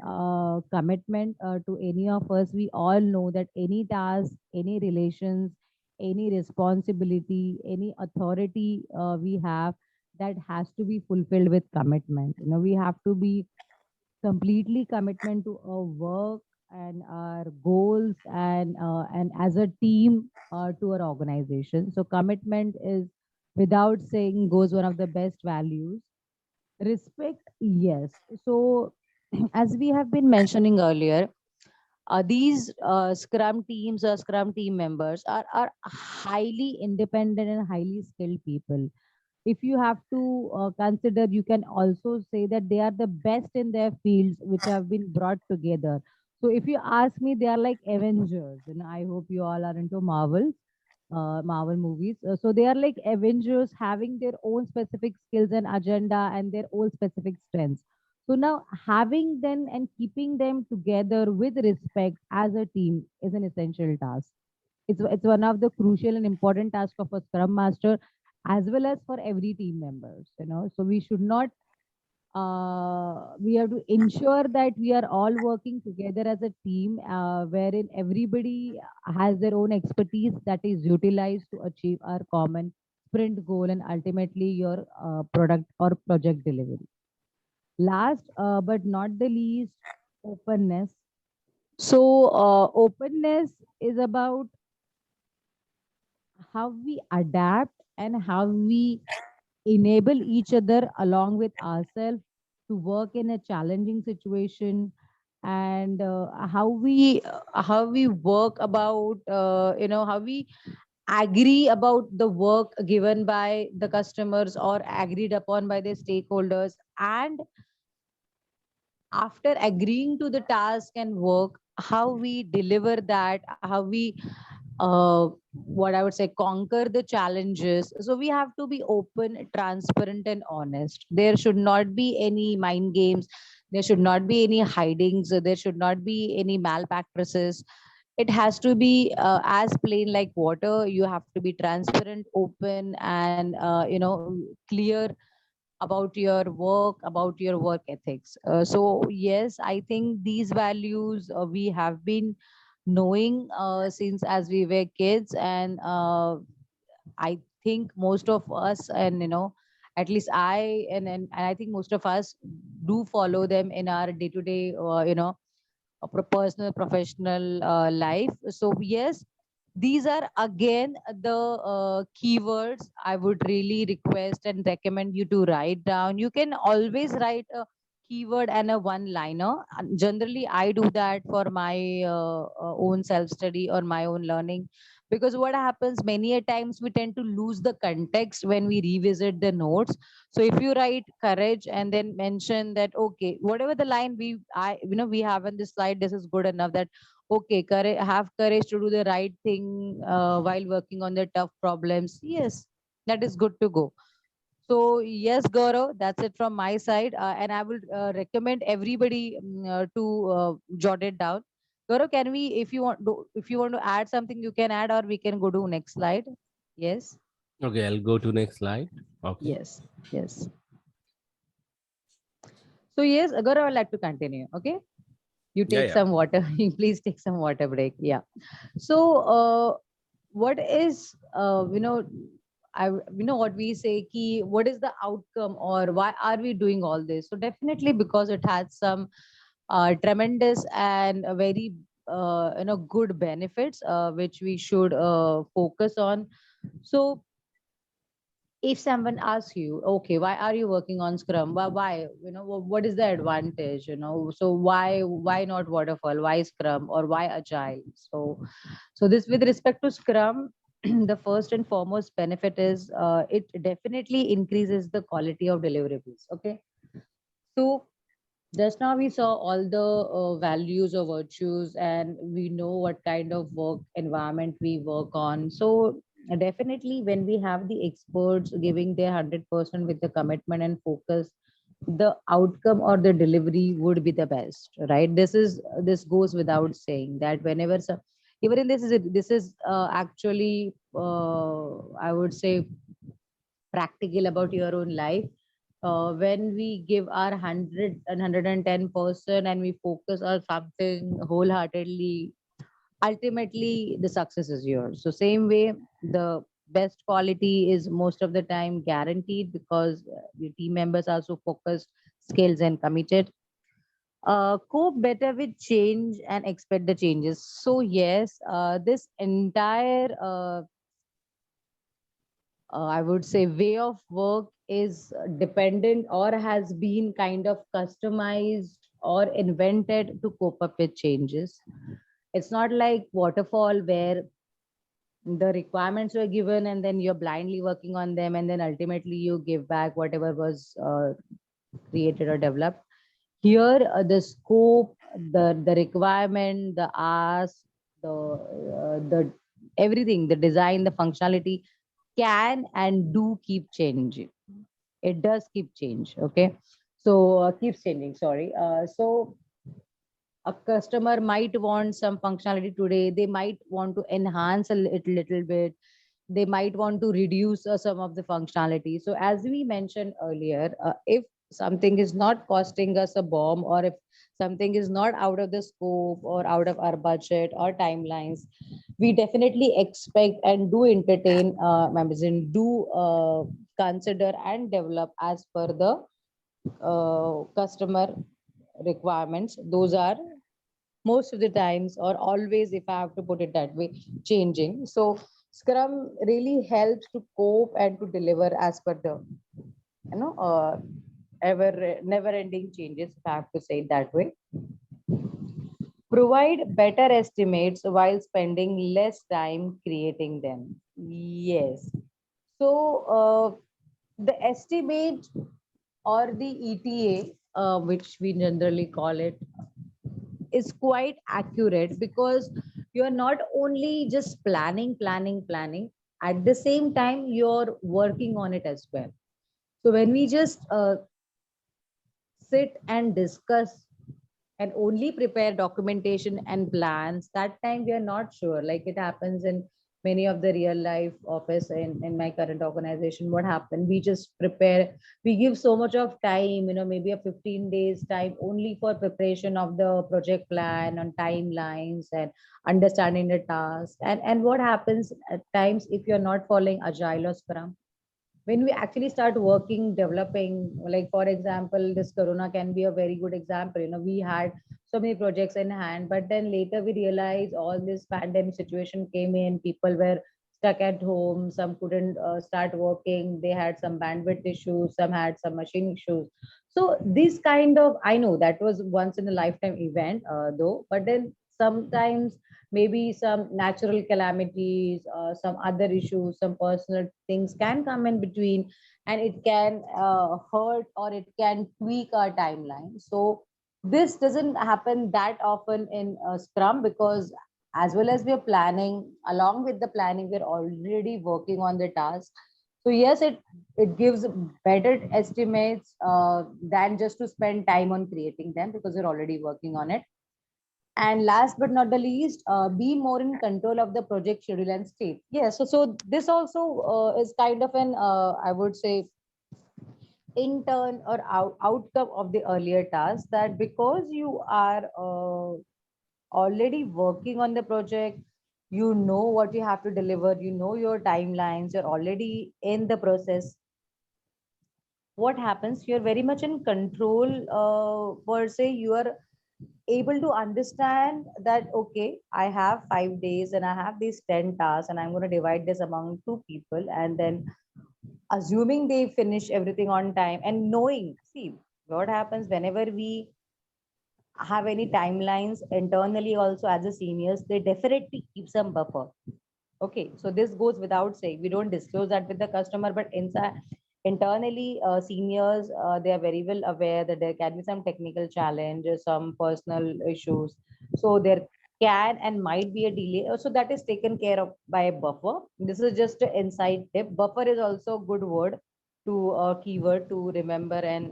commitment to any of us. We all know that any task, any relations, any responsibility, any authority we have, that has to be fulfilled with commitment. We have to be completely commitment to our work and our goals, and as a team to our organization. So commitment is, without saying, goes one of the best values. Respect, yes. So as we have been mentioning earlier, these scrum teams or scrum team members are highly independent and highly skilled people. If you have to consider, you can also say that they are the best in their fields which have been brought together. So if you ask me, they are like Avengers, and I hope you all are into Marvel movies. So they are like Avengers, having their own specific skills and agenda and their own specific strengths. So now having them and keeping them together with respect as a team is an essential task. It's one of the crucial and important tasks of a scrum master, as well as for every team members. So we should not, we have to ensure that we are all working together as a team, wherein everybody has their own expertise that is utilized to achieve our common sprint goal and ultimately your product or project delivery. Last but not the least, openness. So openness is about how we adapt and how we enable each other along with ourselves to work in a challenging situation, and how we work about, how we agree about the work given by the customers or agreed upon by the stakeholders, and after agreeing to the task and work, how we deliver that, how we what I would say, conquer the challenges. So we have to be open, transparent, and honest. There should not be any mind games. There should not be any hidings. There should not be any malpractices. it has to be as plain like water. You have to be transparent, open, and clear about your work ethics. So yes, I think these values we have been knowing since as we were kids, and I think most of us, and at least I, and I think most of us do follow them in our day to day personal professional life. So yes, these are again the keywords I would really request and recommend you to write down. You can always write a keyword and a one liner. Generally I do that for my own self study or my own learning, because what happens many a times we tend to lose the context when we revisit the notes. So if you write courage and then mention that, okay, whatever the line we have in this slide, this is good enough, that okay, courage, have courage to do the right thing while working on the tough problems. Yes, that is good to go. So yes, Gaurav, that's it from my side, and I will recommend everybody to jot it down. Gaurav, can we, if you want to add something, you can add, or we can go to next slide. Yes, Okay, I'll go to next slide. Okay. yes, yes. So yes, Gaurav, I'd like to continue. Okay, you Yeah, take yeah. some water. Please take some water break. Yeah. So what is what we say key, what is the outcome, or why are we doing all this? So definitely because it has some tremendous and a very good benefits which we should focus on. So if someone asks you, okay, why are you working on Scrum? Why, what is the advantage? So why not waterfall? Why Scrum, or why Agile? So this, with respect to Scrum, the first and foremost benefit is it definitely increases the quality of deliverables. Okay, so just now we saw all the values or virtues, and we know what kind of work environment we work on. So definitely, when we have the experts giving their 100% with the commitment and focus, the outcome or the delivery would be the best, right? This goes without saying that whenever even in this is actually I would say practical about your own life. When we give our 100 and 110% and we focus on something wholeheartedly, ultimately the success is yours. So same way, the best quality is most of the time guaranteed, because your team members are so focused, skills, and committed. Cope better with change and expect the changes. So yes, this entire I would say way of work is dependent or has been kind of customized or invented to cope up with changes. It's not like waterfall where the requirements were given and then you're blindly working on them, and then ultimately you give back whatever was created or developed. Here, the scope, the requirement, the ask, the everything, the design, the functionality can and do keep changing. It does keep change. Okay, so keeps changing. Sorry. So a customer might want some functionality today. They might want to enhance a little bit. They might want to reduce some of the functionality. So as we mentioned earlier, if something is not costing us a bomb, or if something is not out of the scope or out of our budget or timelines, we definitely expect and do entertain members and do consider and develop as per the customer requirements. Those are most of the times, or always, if I have to put it that way, changing. So Scrum really helps to cope and to deliver as per the ever never ending changes, if I have to say it that way. Provide better estimates while spending less time creating them. Yes. So the estimate or the ETA, which we generally call it, is quite accurate, because you're not only just planning. At the same time, you're working on it as well. So when we just sit and discuss and only prepare documentation and plans, that time we are not sure. Like it happens in many of the real life office in my current organization. What happened? We just prepare, we give so much of time, maybe a 15 days time only for preparation of the project plan and timelines and understanding the task. And what happens at times if you're not following Agile or Scrum? When we actually start working, developing, like for example, this Corona can be a very good example. We had so many projects in hand, but then later we realized all this pandemic situation came in, people were stuck at home, some couldn't start working, they had some bandwidth issues, some had some machine issues. So this kind of, I know that was once in a lifetime event, though, but then sometimes maybe some natural calamities, some other issues, some personal things can come in between, and it can hurt or it can tweak our timeline. So this doesn't happen that often in Scrum, because as well as we're planning, along with the planning, we're already working on the task. So yes, it gives better estimates than just to spend time on creating them, because we're already working on it. And last but not the least, be more in control of the project schedule and state. Yes, so this also is kind of an, I would say, intern or outcome of the earlier task, that because you are already working on the project, you know what you have to deliver, you know your timelines, you're already in the process. What happens? You're very much in control, per se. You are able to understand that, okay, I have 5 days and I have these 10 tasks, and I'm going to divide this among two people, and then assuming they finish everything on time, and knowing, see what happens whenever we have any timelines internally also as a seniors, they definitely keep some buffer. Okay, so this goes without saying, we don't disclose that with the customer, but inside, internally, seniors, they are very well aware that there can be some technical challenges, some personal issues, so there can and might be a delay. So that is taken care of by a buffer. This is just an inside tip. Buffer is also a good word to keyword to remember and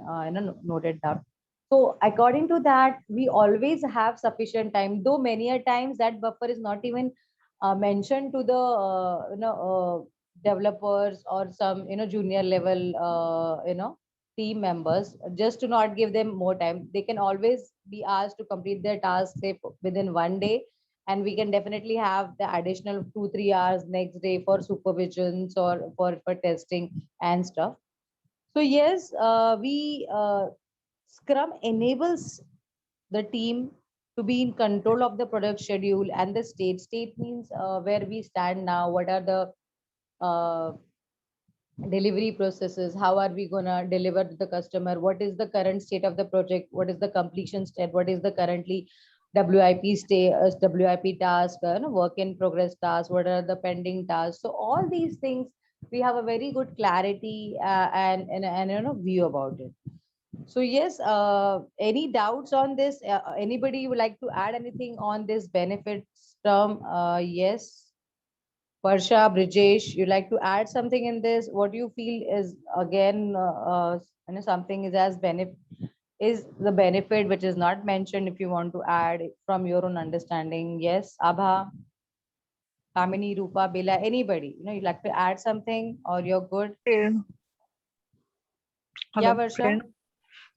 note it down. So according to that, we always have sufficient time, though many a times that buffer is not even mentioned to the developers or some junior level team members, just to not give them more time. They can always be asked to complete their task, say within one day, and we can definitely have the additional 2-3 hours next day for supervisions or for testing and stuff. So yes, we Scrum enables the team to be in control of the product schedule and the state. State means where we stand now, what are the uh, delivery processes, how are we going to deliver to the customer, what is the current state of the project, what is the completion state, what is the currently WIP stay, WIP task, work in progress task, what are the pending tasks. So all these things, we have a very good clarity and view about it. So yes, any doubts on this? Anybody would like to add anything on this benefits term? Yes. Varsha, Brijesh, you like to add something in this? What do you feel is again, something is as benefit, is the benefit which is not mentioned, if you want to add from your own understanding? Yes, Abha, Kamini, Rupa, Bila, anybody, you like to add something or you're good? Yeah. Yeah, Hello, Varsha. Kiran.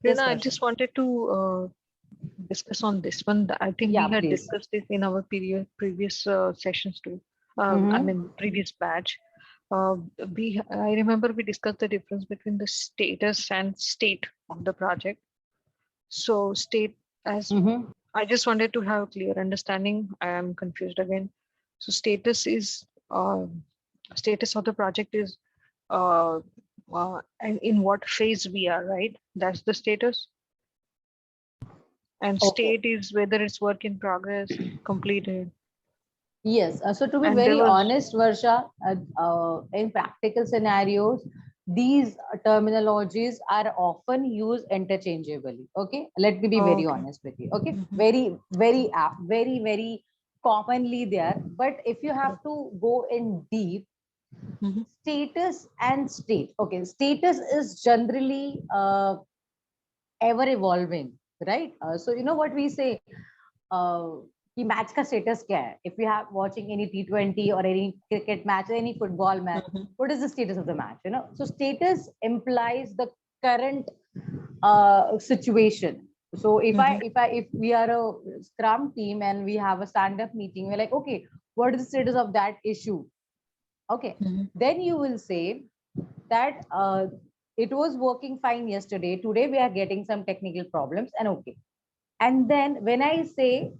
Yes, Kiran, I Varsha. just wanted to discuss on this one. I think Yeah, we had please. discussed this in our previous sessions too. I Mhm. mean, previous batch. I remember we discussed the difference between the status and state of the project. So state, as Mhm. I just wanted to have a clear understanding. I am confused again. So status is status of the project is uh, and in what phase we are, right? That's the status. And Okay. state is whether it's work in progress, completed. Yes. So to be And there very was honest, Varsha, in practical scenarios, these terminologies are often used interchangeably. Okay. Let me be very okay. honest with you. Okay. Mhm. Very, very apt, very, very commonly there. But if you have Correct. to go in deep, Mhm. status and state. Okay. Status is generally ever evolving. right? So you know what we say, कि match का status क्या है? If you have watching any T20 or any cricket match or any football match, what is the status of the match? You know, so status implies the current situation. So if we are a Scrum team and we have a stand-up meeting, we're like, okay, what is the status of that issue? Okay, then you will say that it was working fine yesterday. Today we are getting some technical problems, and okay. And then when I say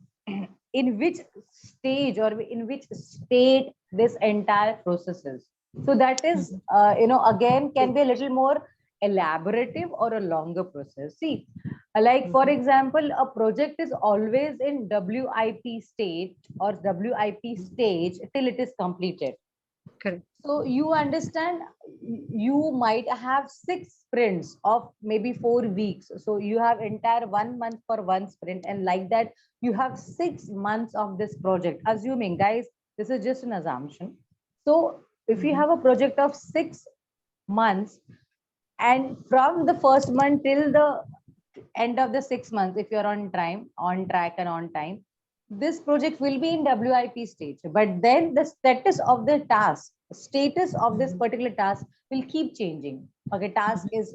in which stage or in which state this entire process is, so that is you know, again can be a little more elaborative or a longer process. See, like for example, a project is always in WIP state or WIP stage till it is completed. Correct. So you understand, you might have 6 sprints of maybe 4 weeks. So you have entire 1 month for one sprint, and like that you have 6 months of this project. Assuming, guys, this is just an assumption. So if you have a project of 6 months, and from the first month till the end of the 6 months, if you're on time, on track and on time, this project will be in WIP stage. But then the status of the task, status of this particular task will keep changing. Okay, task is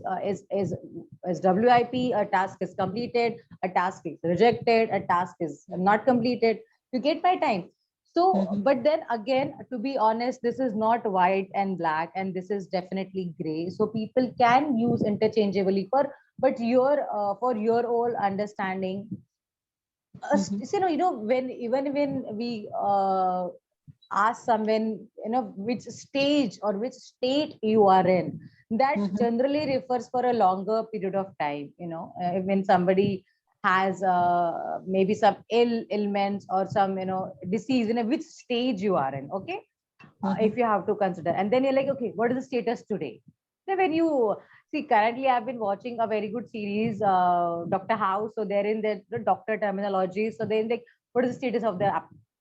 WIP, a task is completed, a task is rejected, a task is not completed. You get my time. So, but then again, to be honest, this is not white and black, and this is definitely gray. So people can use interchangeably but for your own understanding. So, you know, when we ask someone, you know, which stage or which state you are in, that generally refers for a longer period of time. You know, when somebody has maybe some ailments or some, you know, disease, in which stage you are in. Okay, if you have to consider, and then you're like, okay, what is the status today? So when you see, currently I've been watching a very good series, Dr. House. So they're in the doctor terminology. So they're like, what is the status of the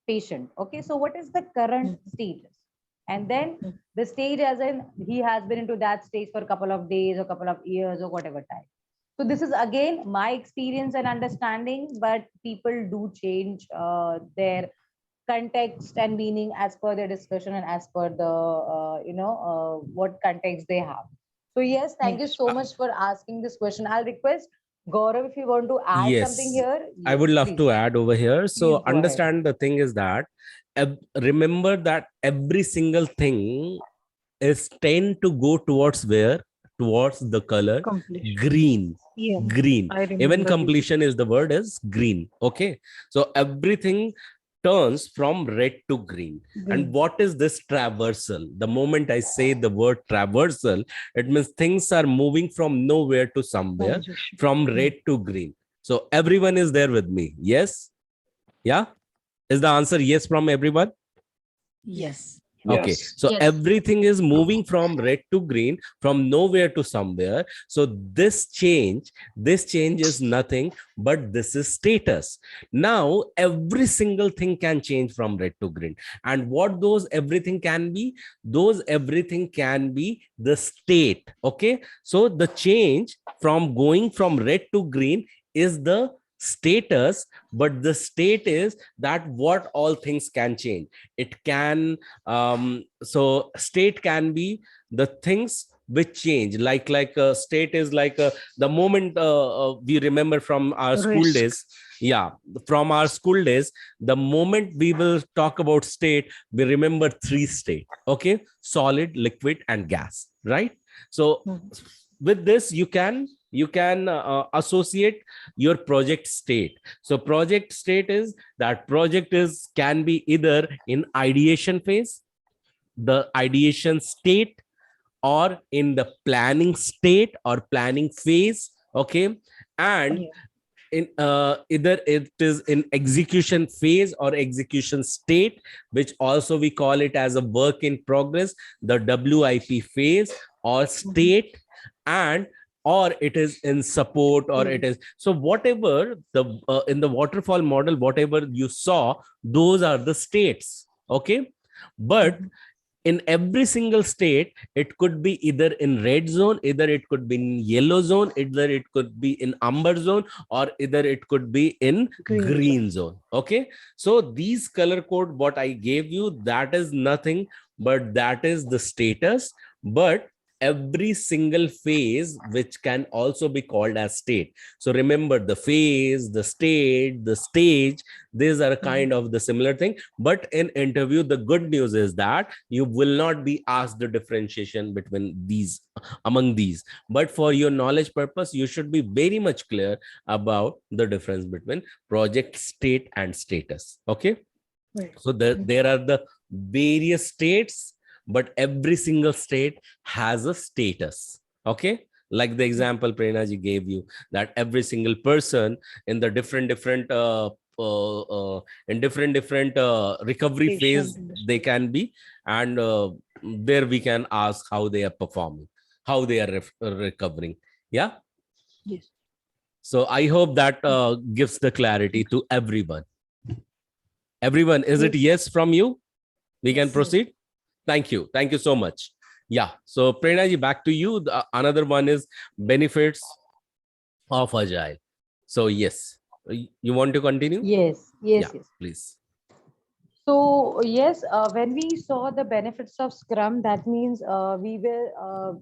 patient? Okay, so what is the current status? And then the stage, as in he has been into that stage for a couple of days or couple of years or whatever time. So this is again my experience and understanding, but people do change their context and meaning as per their discussion and as per the what context they have. So yes, thank you so much for asking this question. I'll request Gaurav, if you want to add something Yes, here. I Yes, would love please. to add over here. So Please go ahead. understand the thing is that remember that every single thing is tend to go towards where? Towards the color Completion. green. Yeah. Green. I remember Even this. completion is the word is green. Okay. So everything turns from red to green. And what is this traversal? The moment I say the word traversal, it means things are moving from nowhere to somewhere, Transition. from red to green. So everyone is there with me. Yes? Yeah? Is the answer yes from everyone? Yes. Okay, Yes. so Yes. everything is moving from red to green, from nowhere to somewhere. So this change is nothing but this is status. Now every single thing can change from red to green. And what those everything can be? Those everything can be the state. Okay, so the change from going from red to green is the status, but the state is that what all things can change. It can so state can be the things which change, like state is like the moment we remember from our school Risk. days. Yeah, from our school days, the moment we will talk about state, we remember 3 state. Okay, solid, liquid and gas, right? So with this you can associate your project state. So project state is that project is can be either in ideation phase, the ideation state, or in the planning state or planning phase. Okay, and Yeah. in either it is in execution phase or execution state, which also we call it as a work in progress, the WIP phase or state, and or it is in support, or it is so whatever the in the waterfall model, whatever you saw, those are the states. Okay, but in every single state, it could be either in red zone, either it could be in yellow zone, either it could be in amber zone, or either it could be in green zone. Okay, so these color code what I gave you, that is nothing but that is the status. But every single phase which can also be called as state. So remember, the phase, the state, the stage, these are kind of the similar thing. But in interview, the good news is that you will not be asked the differentiation between these, among these. But for your knowledge purpose, you should be very much clear about the difference between project state and status. Okay, Right. so there are the various states, but every single state has a status. Okay, like the example Prerna ji gave you, that every single person in the different in different recovery phase Patient. they can be, and there we can ask how they are performing, how they are recovering. Yeah, Yes. so I hope that gives the clarity to everyone. Everyone, is it yes from you? We can Yes. proceed. Thank you. Thank you so much. Yeah. So Prerna ji, back to you. Another one is benefits of Agile. So yes, you want to continue? Yes, yes, Yeah, yes. please. So yes, when we saw the benefits of Scrum, that means we were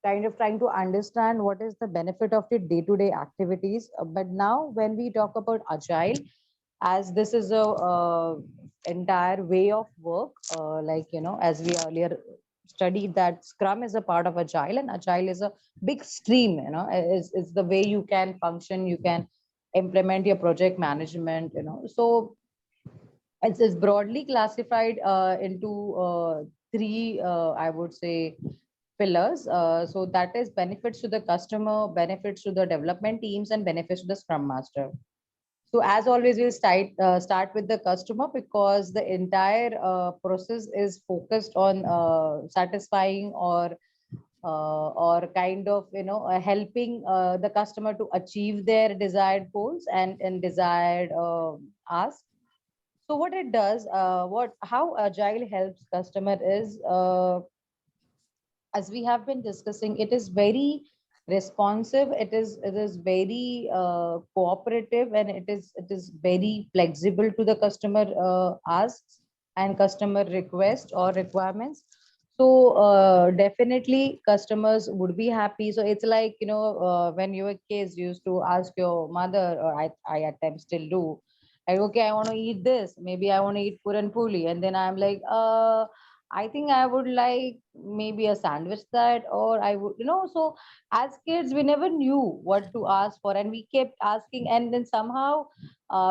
kind of trying to understand what is the benefit of the day-to-day activities. But now when we talk about Agile, as this is a entire way of work, like, as we earlier studied that Scrum is a part of Agile, and Agile is a big stream, it's the way you can function, you can implement your project management, so it's broadly classified into three, I would say, pillars. So that is benefits to the customer, benefits to the development teams, and benefits to the Scrum Master. So as always, we'll start with the customer, because the entire process is focused on satisfying or kind of helping the customer to achieve their desired goals and desired ask. So what it does, how Agile helps customer is, as we have been discussing, it is very responsive. It is very cooperative, and it is very flexible to the customer asks and customer request or requirements. So definitely customers would be happy. So it's like, when your kids used to ask your mother, or I at times still do, like, okay, I want to eat this, maybe I want to eat puran puli, and then I'm like, I think I would like maybe a sandwich that, or I would, so as kids, we never knew what to ask for, and we kept asking. And then somehow,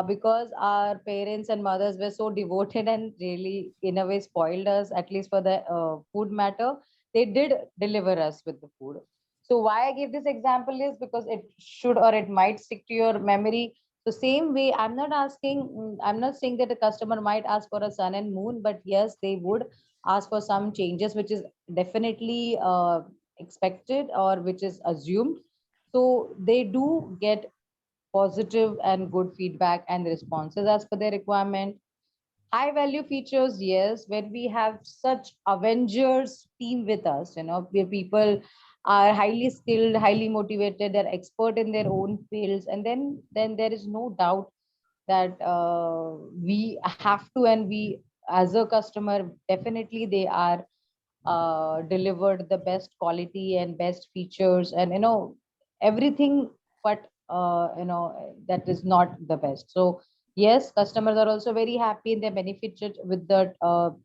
because our parents and mothers were so devoted and really, in a way, spoiled us, at least for the food matter, they did deliver us with the food. So why I give this example is because it should, or it might stick to your memory. So same way, I'm not saying that a customer might ask for a sun and moon, but yes, they would ask for some changes, which is definitely expected or which is assumed. So they do get positive and good feedback and responses as per their requirement. High value features, yes, when we have such Avengers team with us, where people are highly skilled, highly motivated, they're expert in their own fields, and then there is no doubt that we have to, and we as a customer, definitely they are delivered the best quality and best features, and everything, but that is not the best. So yes, customers are also very happy, and they benefited with the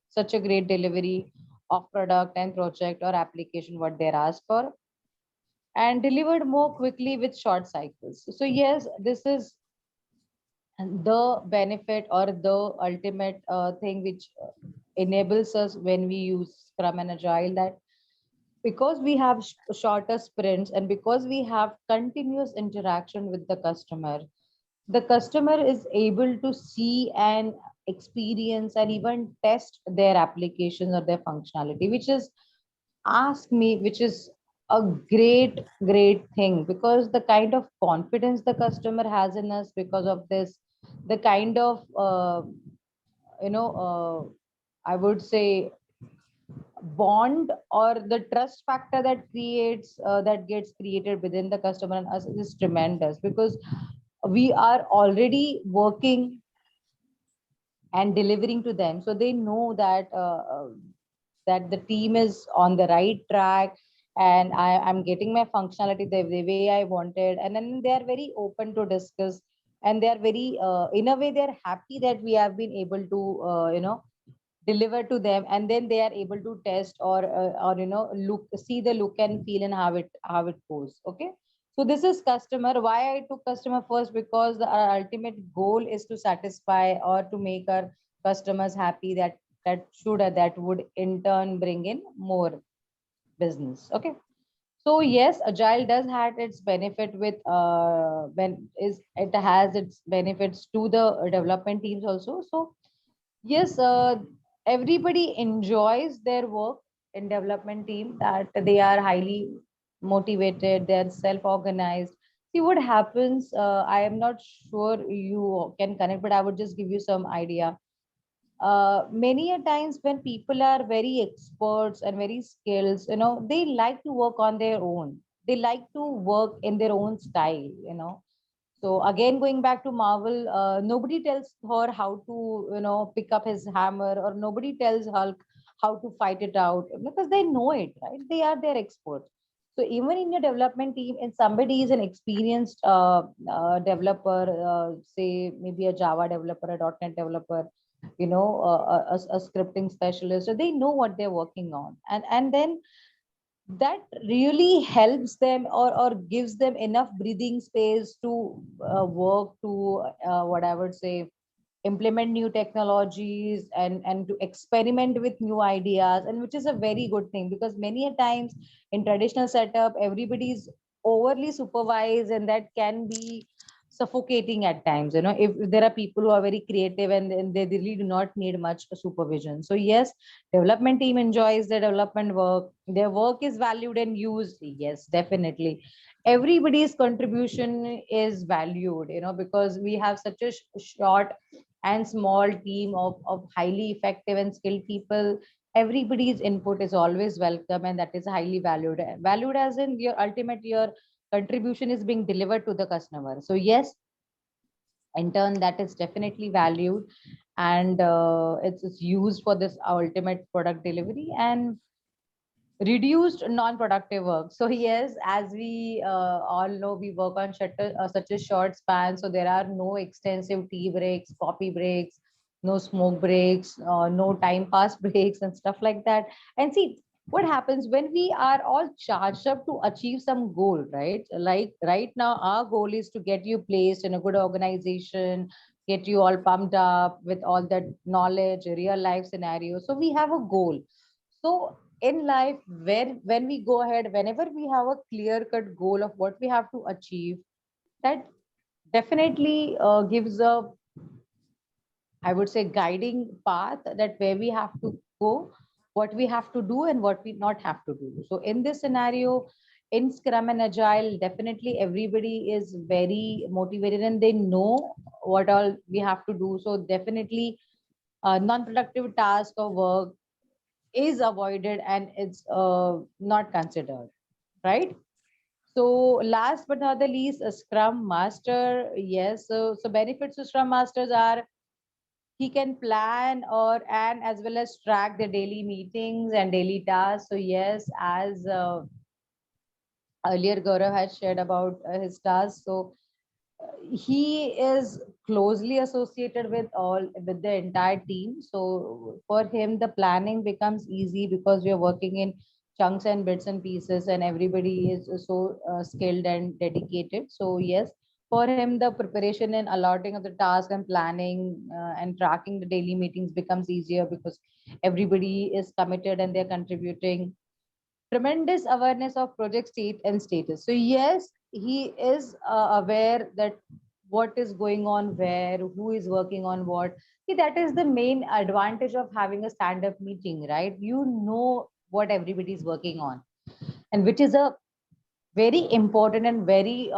such a great delivery of product and project or application what they're asked for, and delivered more quickly with short cycles. So yes, this is the benefit or the ultimate thing which enables us when we use Scrum and Agile, that because we have shorter sprints and because we have continuous interaction with the customer is able to see and experience and even test their applications or their functionality, which is, ask me, which is a great thing, because the kind of confidence the customer has in us because of this, the kind of I would say bond or the trust factor that creates that gets created within the customer and us is tremendous, because we are already working and delivering to them, so they know that that the team is on the right track, and I'm getting my functionality the way I wanted, and then they are very open to discuss, and they are very in a way they're happy that we have been able to deliver to them, and then they are able to test or look, see the look and feel and how it goes. Okay, so this is customer. Why I took customer first? Because our ultimate goal is to satisfy or to make our customers happy, that would in turn bring in more business. Okay, so yes, agile does have its benefit with when is it has its benefits to the development teams also. So yes, everybody enjoys their work in development team, that they are highly motivated, they're self-organized. See what happens, I am not sure you can connect, but I would just give you some idea. Many a times when people are very experts and very skills, they like to work on their own. They like to work in their own style. So again, going back to Marvel, nobody tells Thor how to, pick up his hammer, or nobody tells Hulk how to fight it out, because they know it, right? They are their experts. So even in your development team, and somebody is an experienced developer, say maybe a Java developer, a .NET developer, a scripting specialist, so they know what they're working on, and then that really helps them or gives them enough breathing space to work to what I would say, implement new technologies and to experiment with new ideas, and which is a very good thing, because many a times in traditional setup everybody is overly supervised, and that can be suffocating at times, if there are people who are very creative, and they really do not need much supervision. So yes, development team enjoys their development work, their work is valued and used. Yes, definitely everybody's contribution is valued, because we have such a short and small team of highly effective and skilled people. Everybody's input is always welcome, and that is highly valued as in your contribution is being delivered to the customer. So yes, in turn that is definitely valued, and it's used for this ultimate product delivery and reduced non-productive work. So yes, as we all know, we work on such a short span, so there are no extensive tea breaks, coffee breaks, no smoke breaks, no time pass breaks and stuff like that. And see what happens when we are all charged up to achieve some goal, right? Like right now our goal is to get you placed in a good organization, get you all pumped up with all that knowledge, real life scenario. So we have a goal. So in life, when we go ahead, whenever we have a clear cut goal of what we have to achieve, that definitely gives a, I would say, guiding path, that where we have to go, what we have to do and what we not have to do. So in this scenario, in Scrum and Agile, definitely everybody is very motivated and they know what all we have to do. So definitely non-productive task or work is avoided, and it's not considered, right? So last but not the least, a Scrum Master. Yes, so benefits of Scrum Masters are he can plan or and as well as track the daily meetings and daily tasks. So yes, as earlier Gaurav had shared about his tasks, so he is closely associated with the entire team. So for him the planning becomes easy, because we are working in chunks and bits and pieces, and everybody is so skilled and dedicated. So yes, for him the preparation and allotting of the task and planning and tracking the daily meetings becomes easier, because everybody is committed and they're contributing. Tremendous awareness of project state and status. So yes, he is aware that what is going on where, who is working on what. See, that is the main advantage of having a stand-up meeting, right? You know what everybody is working on, and which is a very important and very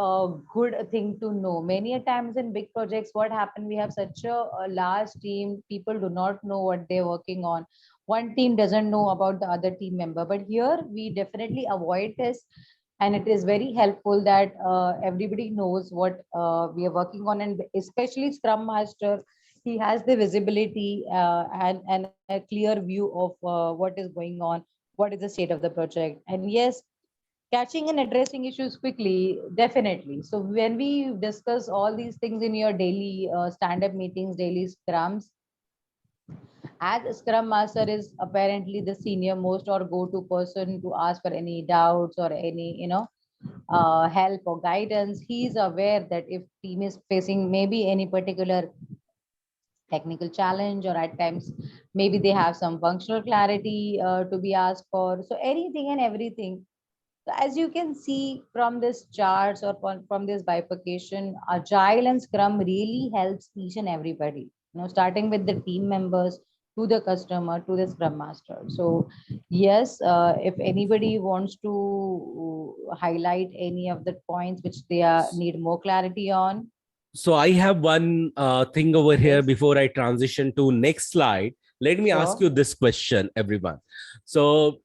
good thing to know. Many a times in big projects, what happen, we have such a large team, people do not know what they're working on, one team doesn't know about the other team member. But here we definitely avoid this, and it is very helpful that everybody knows what we are working on, and especially Scrum Master, he has the visibility and a clear view of what is going on, what is the state of the project. And yes, catching and addressing issues quickly, definitely. So when we discuss all these things in your daily stand-up meetings, daily scrums, as Scrum Master is apparently the senior most or go-to person to ask for any doubts or any, help or guidance. He is aware that if team is facing maybe any particular technical challenge, or at times maybe they have some functional clarity to be asked for. So anything and everything. So as you can see from this charts or from this bifurcation, Agile and Scrum really helps each and everybody, starting with the team members to the customer to the Scrum Master. So yes, if anybody wants to highlight any of the points which they need more clarity on. So I have one thing over here Yes. before I transition to next slide. Let me ask Sure. you this question, everyone. So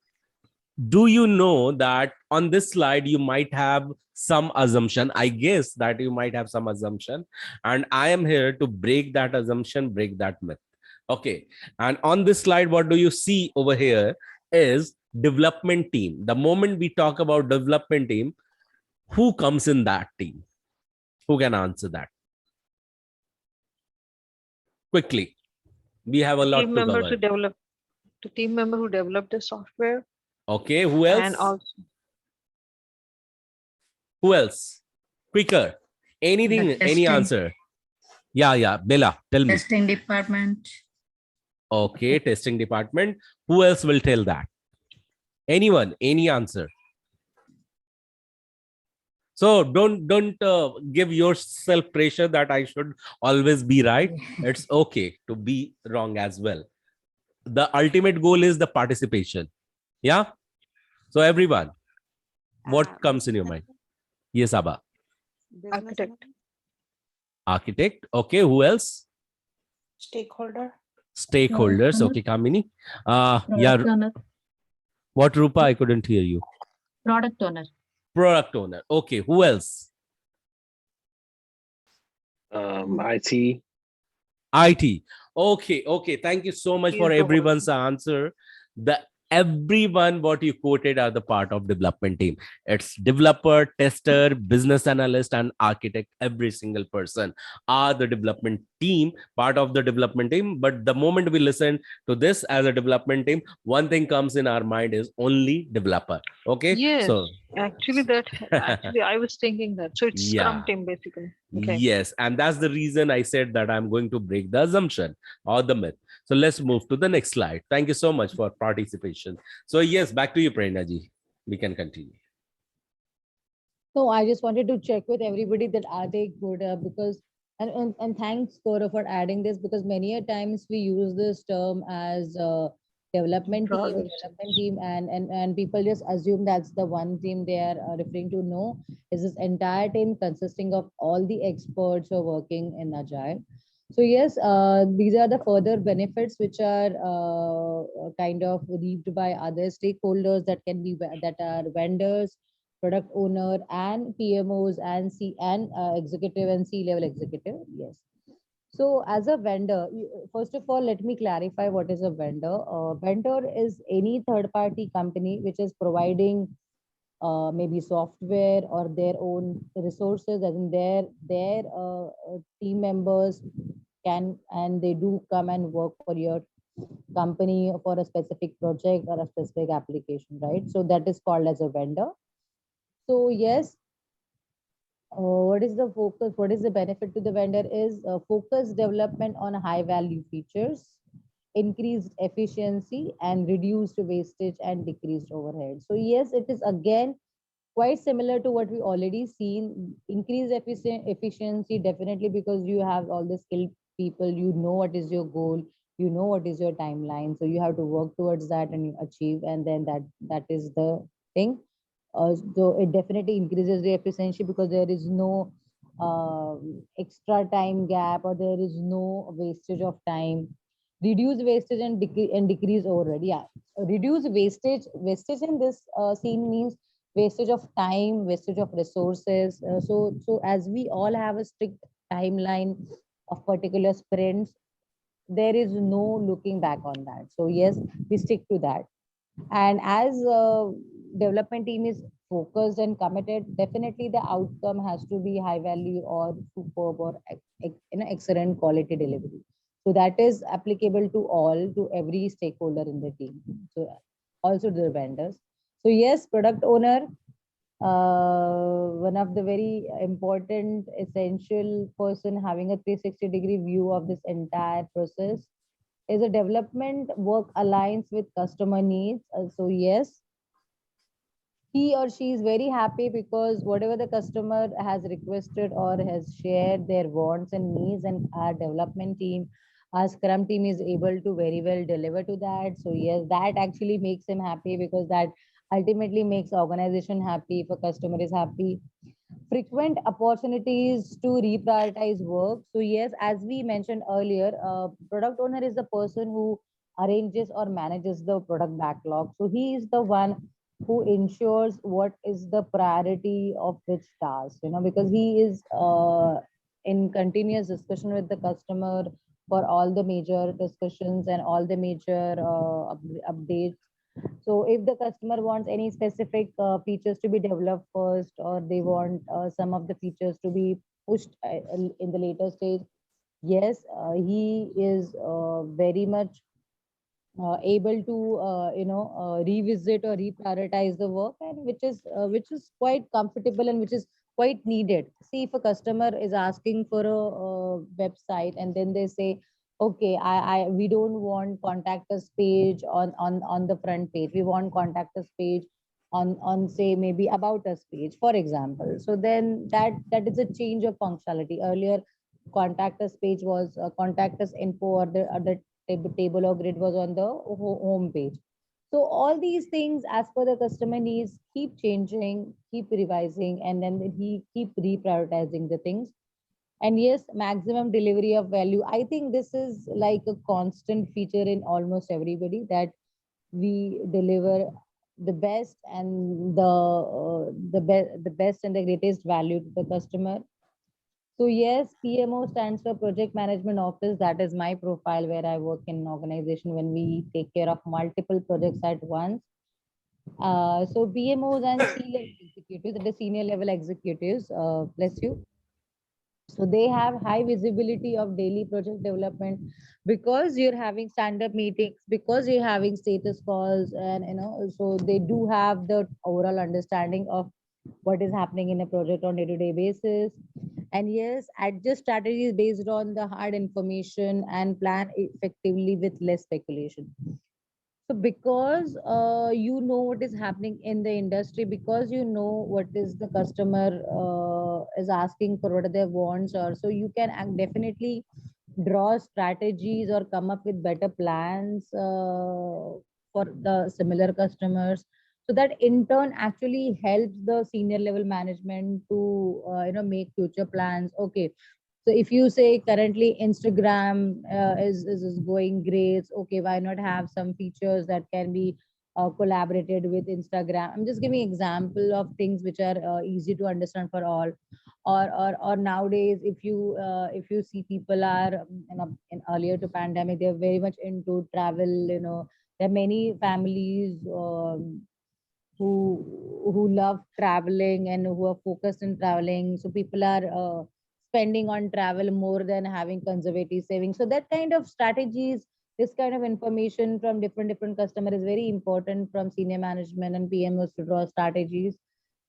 do you know that on this slide you might have some assumption? I guess that you might have some assumption, and I am here to break that assumption, break that myth. Okay. And on this slide, what do you see over here is development team. The moment we talk about development team, who comes in that team? Who can answer that? Quickly. We have a lot Team to member cover. to develop, the team member who developed the software, Okay. Who and else? also Who else? Quicker. Anything, The any testing. answer? Yeah. Bella, tell me. Testing department. Okay, testing department. Who else will tell that? Anyone, any answer? So don't give yourself pressure that I should always be right. It's okay to be wrong as well. The ultimate goal is the participation. Yeah. So everyone, what comes in your mind? Yes, Abba. architect, Architect. Okay. Who else? Stakeholder. Stakeholders. owner. Okay, Kamini. Product owner. What, Rupa? I couldn't hear you. Product owner. Product owner. Okay. Who else? IT. IT. Okay. Thank you so much He for is the whole everyone's answer. The everyone what you quoted are the part of development team. It's developer, tester, business analyst, and architect. Every single person are the development team, part of the development team. But the moment we listen to this as a development team, one thing comes in our mind is only developer. Okay. Yes, So actually I was thinking that. So it's Scrum yeah. team basically. Okay. Yes, and that's the reason I said that I'm going to break the assumption or the myth. So let's move to the next slide. Thank you so much for participation. So yes, back to you, Prerna ji. We can continue. So I just wanted to check with everybody that are they good, because and thanks Gaurav for adding this, because many a times we use this term as Project. development team, and people just assume that's the one team they are referring to. No, is this entire team consisting of all the experts who are working in Agile. So yes, these are the further benefits which are kind of reaped by other stakeholders, that can be that are vendors, product owner, and PMOs, and executive and C-level executive. Yes. So as a vendor, first of all, let me clarify what is a vendor. Vendor is any third-party company which is providing maybe software or their own resources, as in their team members can, and they do come and work for your company for a specific project or a specific application, right? So that is called as a vendor. So yes, what is the focus? What is the benefit to the vendor is focus development on high value features, increased efficiency, and reduced wastage and decreased overhead. So yes, it is again quite similar to what we already seen. Increased efficiency, definitely, because you have all the skilled people, you know what is your goal, you know what is your timeline, so you have to work towards that and you achieve, and then that is the thing. So it definitely increases the efficiency because there is no extra time gap, or there is no wastage of time. reduce wastage and decrease overhead. Yeah, reduce wastage in this scene means wastage of time, wastage of resources. So as we all have a strict timeline of particular sprints, there is no looking back on that. So yes, we stick to that. And as development team is focused and committed, definitely the outcome has to be high value or superb or excellent quality delivery. So that is applicable to all, to every stakeholder in the team. So also the vendors. So yes, product owner, one of the very important essential person having a 360-degree view of this entire process is a development work aligns with customer needs. So yes, he or she is very happy because whatever the customer has requested or has shared their wants and needs, and our development team, our scrum team is able to very well deliver to that. So yes, that actually makes him happy because that ultimately makes organization happy if a customer is happy. Frequent opportunities to reprioritize work. So yes, as we mentioned earlier, product owner is the person who arranges or manages the product backlog. So he is the one who ensures what is the priority of which task, because he is in continuous discussion with the customer for all the major discussions and all the major updates. So if the customer wants any specific features to be developed first, or they want some of the features to be pushed in the later stage, yes, he is very much able to revisit or reprioritize the work, and which is quite comfortable and which is quite needed. See, if a customer is asking for a website and then they say, okay, I we don't want contact us page on the front page, we want contact us page on say maybe about us page, for example. So then that is a change of functionality. Earlier, contact us page was contact us info, or the table or grid was on the home page. So all these things, as per the customer needs, keep changing, keep revising, and then he keep reprioritizing the things. And yes, maximum delivery of value. I think this is like a constant feature in almost everybody, that we deliver the best and the best and the greatest value to the customer. So yes, PMO stands for Project Management Office. That is my profile where I work in an organization when we take care of multiple projects at once. So PMOs and C-level executives, the senior level executives, bless you. So they have high visibility of daily project development, because you're having stand-up meetings, because you're having status calls, and so they do have the overall understanding of what is happening in a project on day-to-day basis. And yes, adjust strategies based on the hard information and plan effectively with less speculation. So because you know what is happening in the industry, because you know what is the customer is asking for, what are their wants, or so you can definitely draw strategies or come up with better plans for the similar customers. So that in turn actually helps the senior level management to make future plans. Okay, so if you say currently Instagram is going great, okay, why not have some features that can be collaborated with Instagram? I'm just giving example of things which are easy to understand for all. Or nowadays, if you see people are in earlier to pandemic, they're very much into travel. There are many families who love traveling and who are focused in traveling. So people are spending on travel more than having conservative savings. So that kind of strategies, this kind of information from different customer is very important from senior management and PMOs to draw strategies,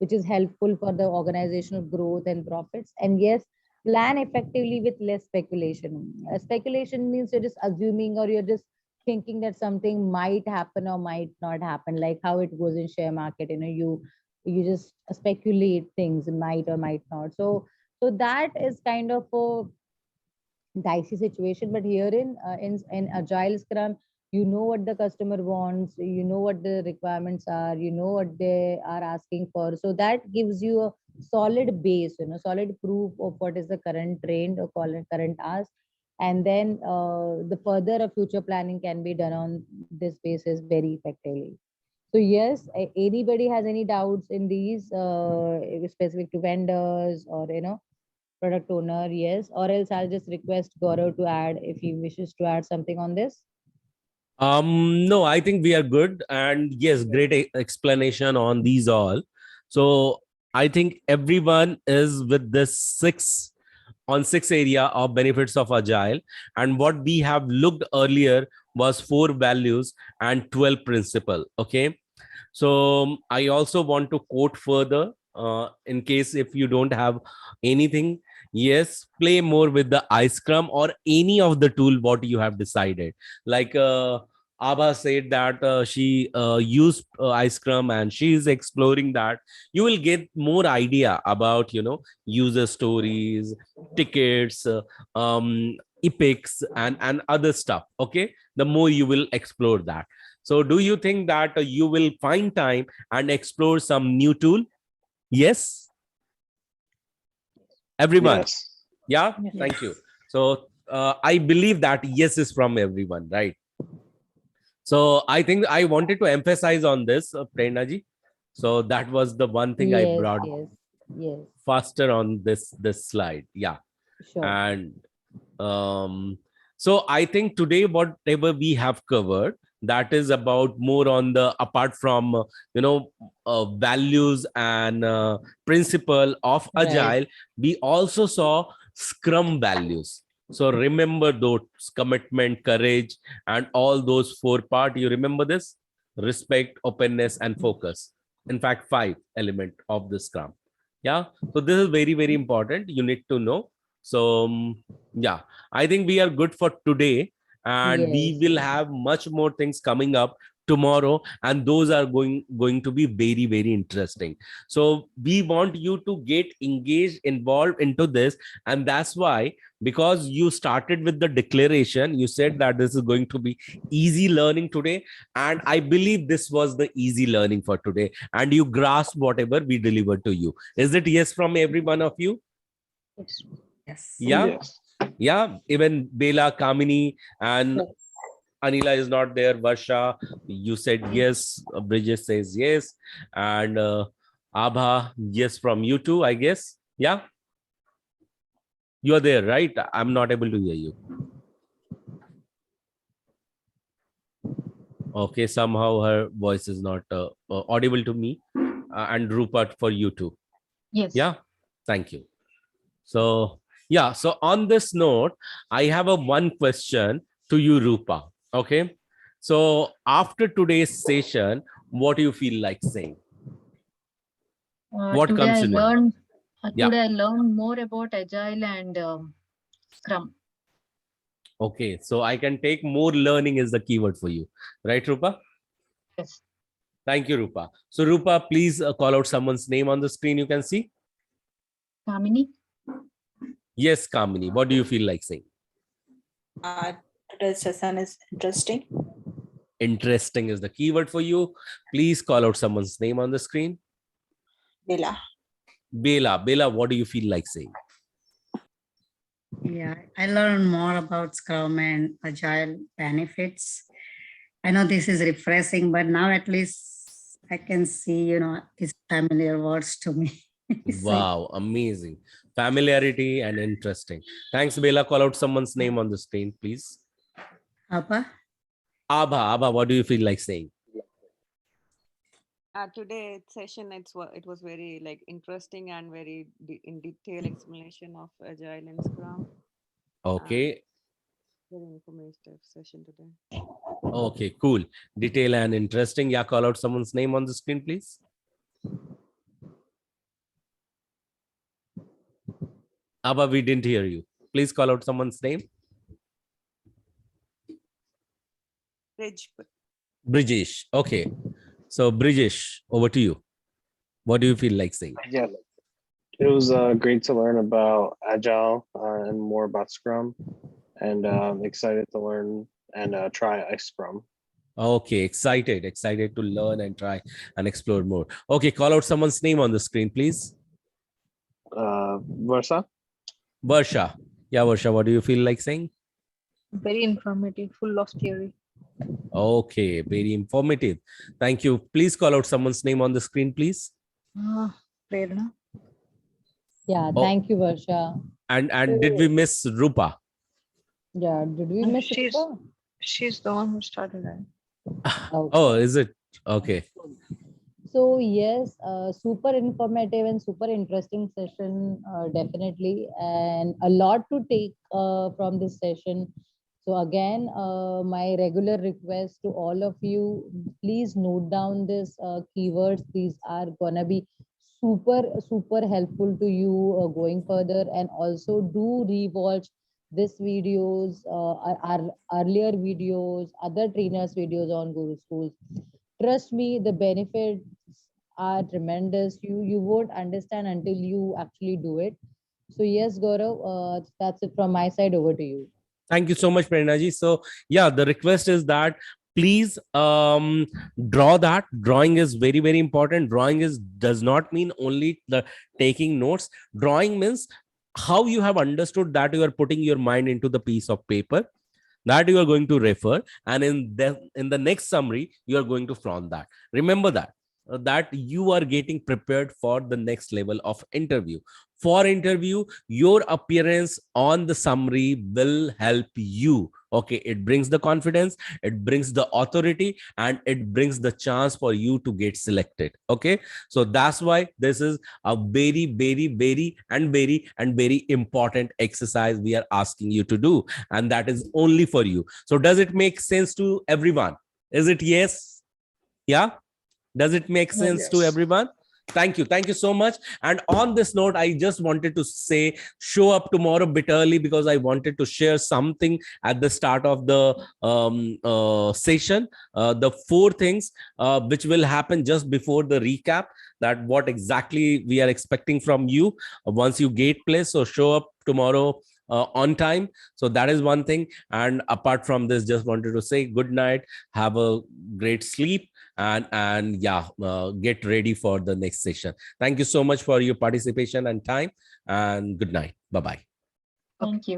which is helpful for the organizational growth and profits. And yes, plan effectively with less speculation. Speculation means you're just assuming, or you're just thinking that something might happen or might not happen, like how it goes in share market. You just speculate things might or might not. So that is kind of a dicey situation. But here in agile scrum, you know what the customer wants, you know what the requirements are, you know what they are asking for. So that gives you a solid base, solid proof of what is the current trend or current ask. And then the further future planning can be done on this basis very effectively. So yes, anybody has any doubts in these specific to vendors or product owner, yes, or else I'll just request Gaurav to add if he wishes to add something on this. No, I think we are good. And yes, great explanation on these all. So I think everyone is with this six area of benefits of agile. And what we have looked earlier was 4 values and 12 principle. Okay. So I also want to quote further in case if you don't have anything. Yes, play more with the iScrum or any of the tool what you have decided. Like Abha said that she used iScrum and she is exploring that. You will get more idea about user stories, tickets, epics, and other stuff. Okay, the more you will explore that. So do you think that you will find time and explore some new tool? Yes, everyone. Yes. Yeah, Yes. thank you. So I believe that yes is from everyone, right? So I think I wanted to emphasize on this, Prerna ji. So that was the one thing I Yes, brought yes, faster on this slide. Yeah. sure. And so I think today whatever we have covered, that is about more on the apart from values and principle of Right. agile, we also saw scrum values. So remember those: commitment, courage, and all those 4 part. You remember this: respect, openness, and focus. In fact, 5 element of the scrum. Yeah, so this is very, very important. You need to know. So yeah, I think we are good for today, and we Yes. will have much more things coming up tomorrow, and those are going to be very, very interesting. So we want you to get engaged, involved into this. And that's why, because you started with the declaration, you said that this is going to be easy learning today, and I believe this was the easy learning for today, and you grasp whatever we delivered to you. Is it yes from every one of you? Yes. Yes. Yeah. Yes. Yeah, even Bela, Kamini, and Anila is not there. Varsha, you said yes. Bridget says yes. And Abha, yes from you too, I guess. Yeah. You are there, right? I'm not able to hear you. Okay, somehow her voice is not audible to me. And Rupert, for you too. Yes. Yeah, thank you. So yeah, so on this note, I have a one question to you, Rupa. Okay, so after today's session, what do you feel like saying? What Today comes I in your learned. Yeah. Today I learned more about agile and Scrum. Okay, so I can take more learning is the keyword for you, right, Rupa? Yes. Thank you, Rupa. So Rupa, please call out someone's name on the screen. You can see. Kamini. Yes, Kamini. What do you feel like saying? Today's session is interesting. Interesting is the keyword for you. Please call out someone's name on the screen. Bela. Bela, what do you feel like saying? Yeah, I learned more about Scrum and Agile benefits. I know this is refreshing, but now at least I can see, these familiar words to me. So, Wow, amazing. Familiarity and interesting. Thanks, Bela. Call out someone's name on the screen, please. Abha? Abha, what do you feel like saying? Today session it was very like interesting and very in detail explanation of agile and scrum. Okay. Very informative session today. Okay, cool. Detail and interesting. Yeah, call out someone's name on the screen, please. Abha, we didn't hear you. Please call out someone's name. Brijesh. Okay. So Brijesh, over to you. What do you feel like saying? Yeah. It was great to learn about Agile and more about Scrum, and excited to learn and try iScrum. Okay, excited to learn and try and explore more. Okay, call out someone's name on the screen, please. Varsha? Varsha. Yeah, Varsha, what do you feel like saying? Very informative, full of theory. Okay, very informative. Thank you. Please call out someone's name on the screen, please. Prerna. Yeah, Oh. thank you, Varsha. And did we miss Rupa? Yeah, did we miss She's Rupa? she's the one who started it. Oh, is it? Okay. So yes, super informative and super interesting session, definitely, and a lot to take from this session. So again, my regular request to all of you, please note down this keywords. These are gonna be super helpful to you going further, and also do rewatch this videos, our earlier videos, other trainers videos on Guru Schools. Trust me, the benefits are tremendous. You won't understand until you actually do it. So yes, Gaurav, that's it from my side. Over to you. Thank you so much, Prernaji. So yeah, the request is that please draw that. Drawing is very important. Drawing is does not mean only the taking notes. Drawing means how you have understood that you are putting your mind into the piece of paper that you are going to refer, and in the next summary you are going to flaunt that. Remember that you are getting prepared for the next level of interview. For interview, your appearance on the summary will help you. Okay, it brings the confidence, it brings the authority, and it brings the chance for you to get selected. Okay, so that's why this is a very important exercise we are asking you to do, and that is only for you. So does it make sense to everyone? Is it yes? Yeah, does it make sense to everyone? Thank you so much. And on this note, I just wanted to say, show up tomorrow a bit early, because I wanted to share something at the start of the session. The 4 things which will happen just before the recap, that what exactly we are expecting from you once you gate place. So show up tomorrow on time. So that is one thing. And apart from this, just wanted to say good night, have a great sleep, and yeah, get ready for the next session. Thank you so much for your participation and time, and good night. Bye bye. Thank you.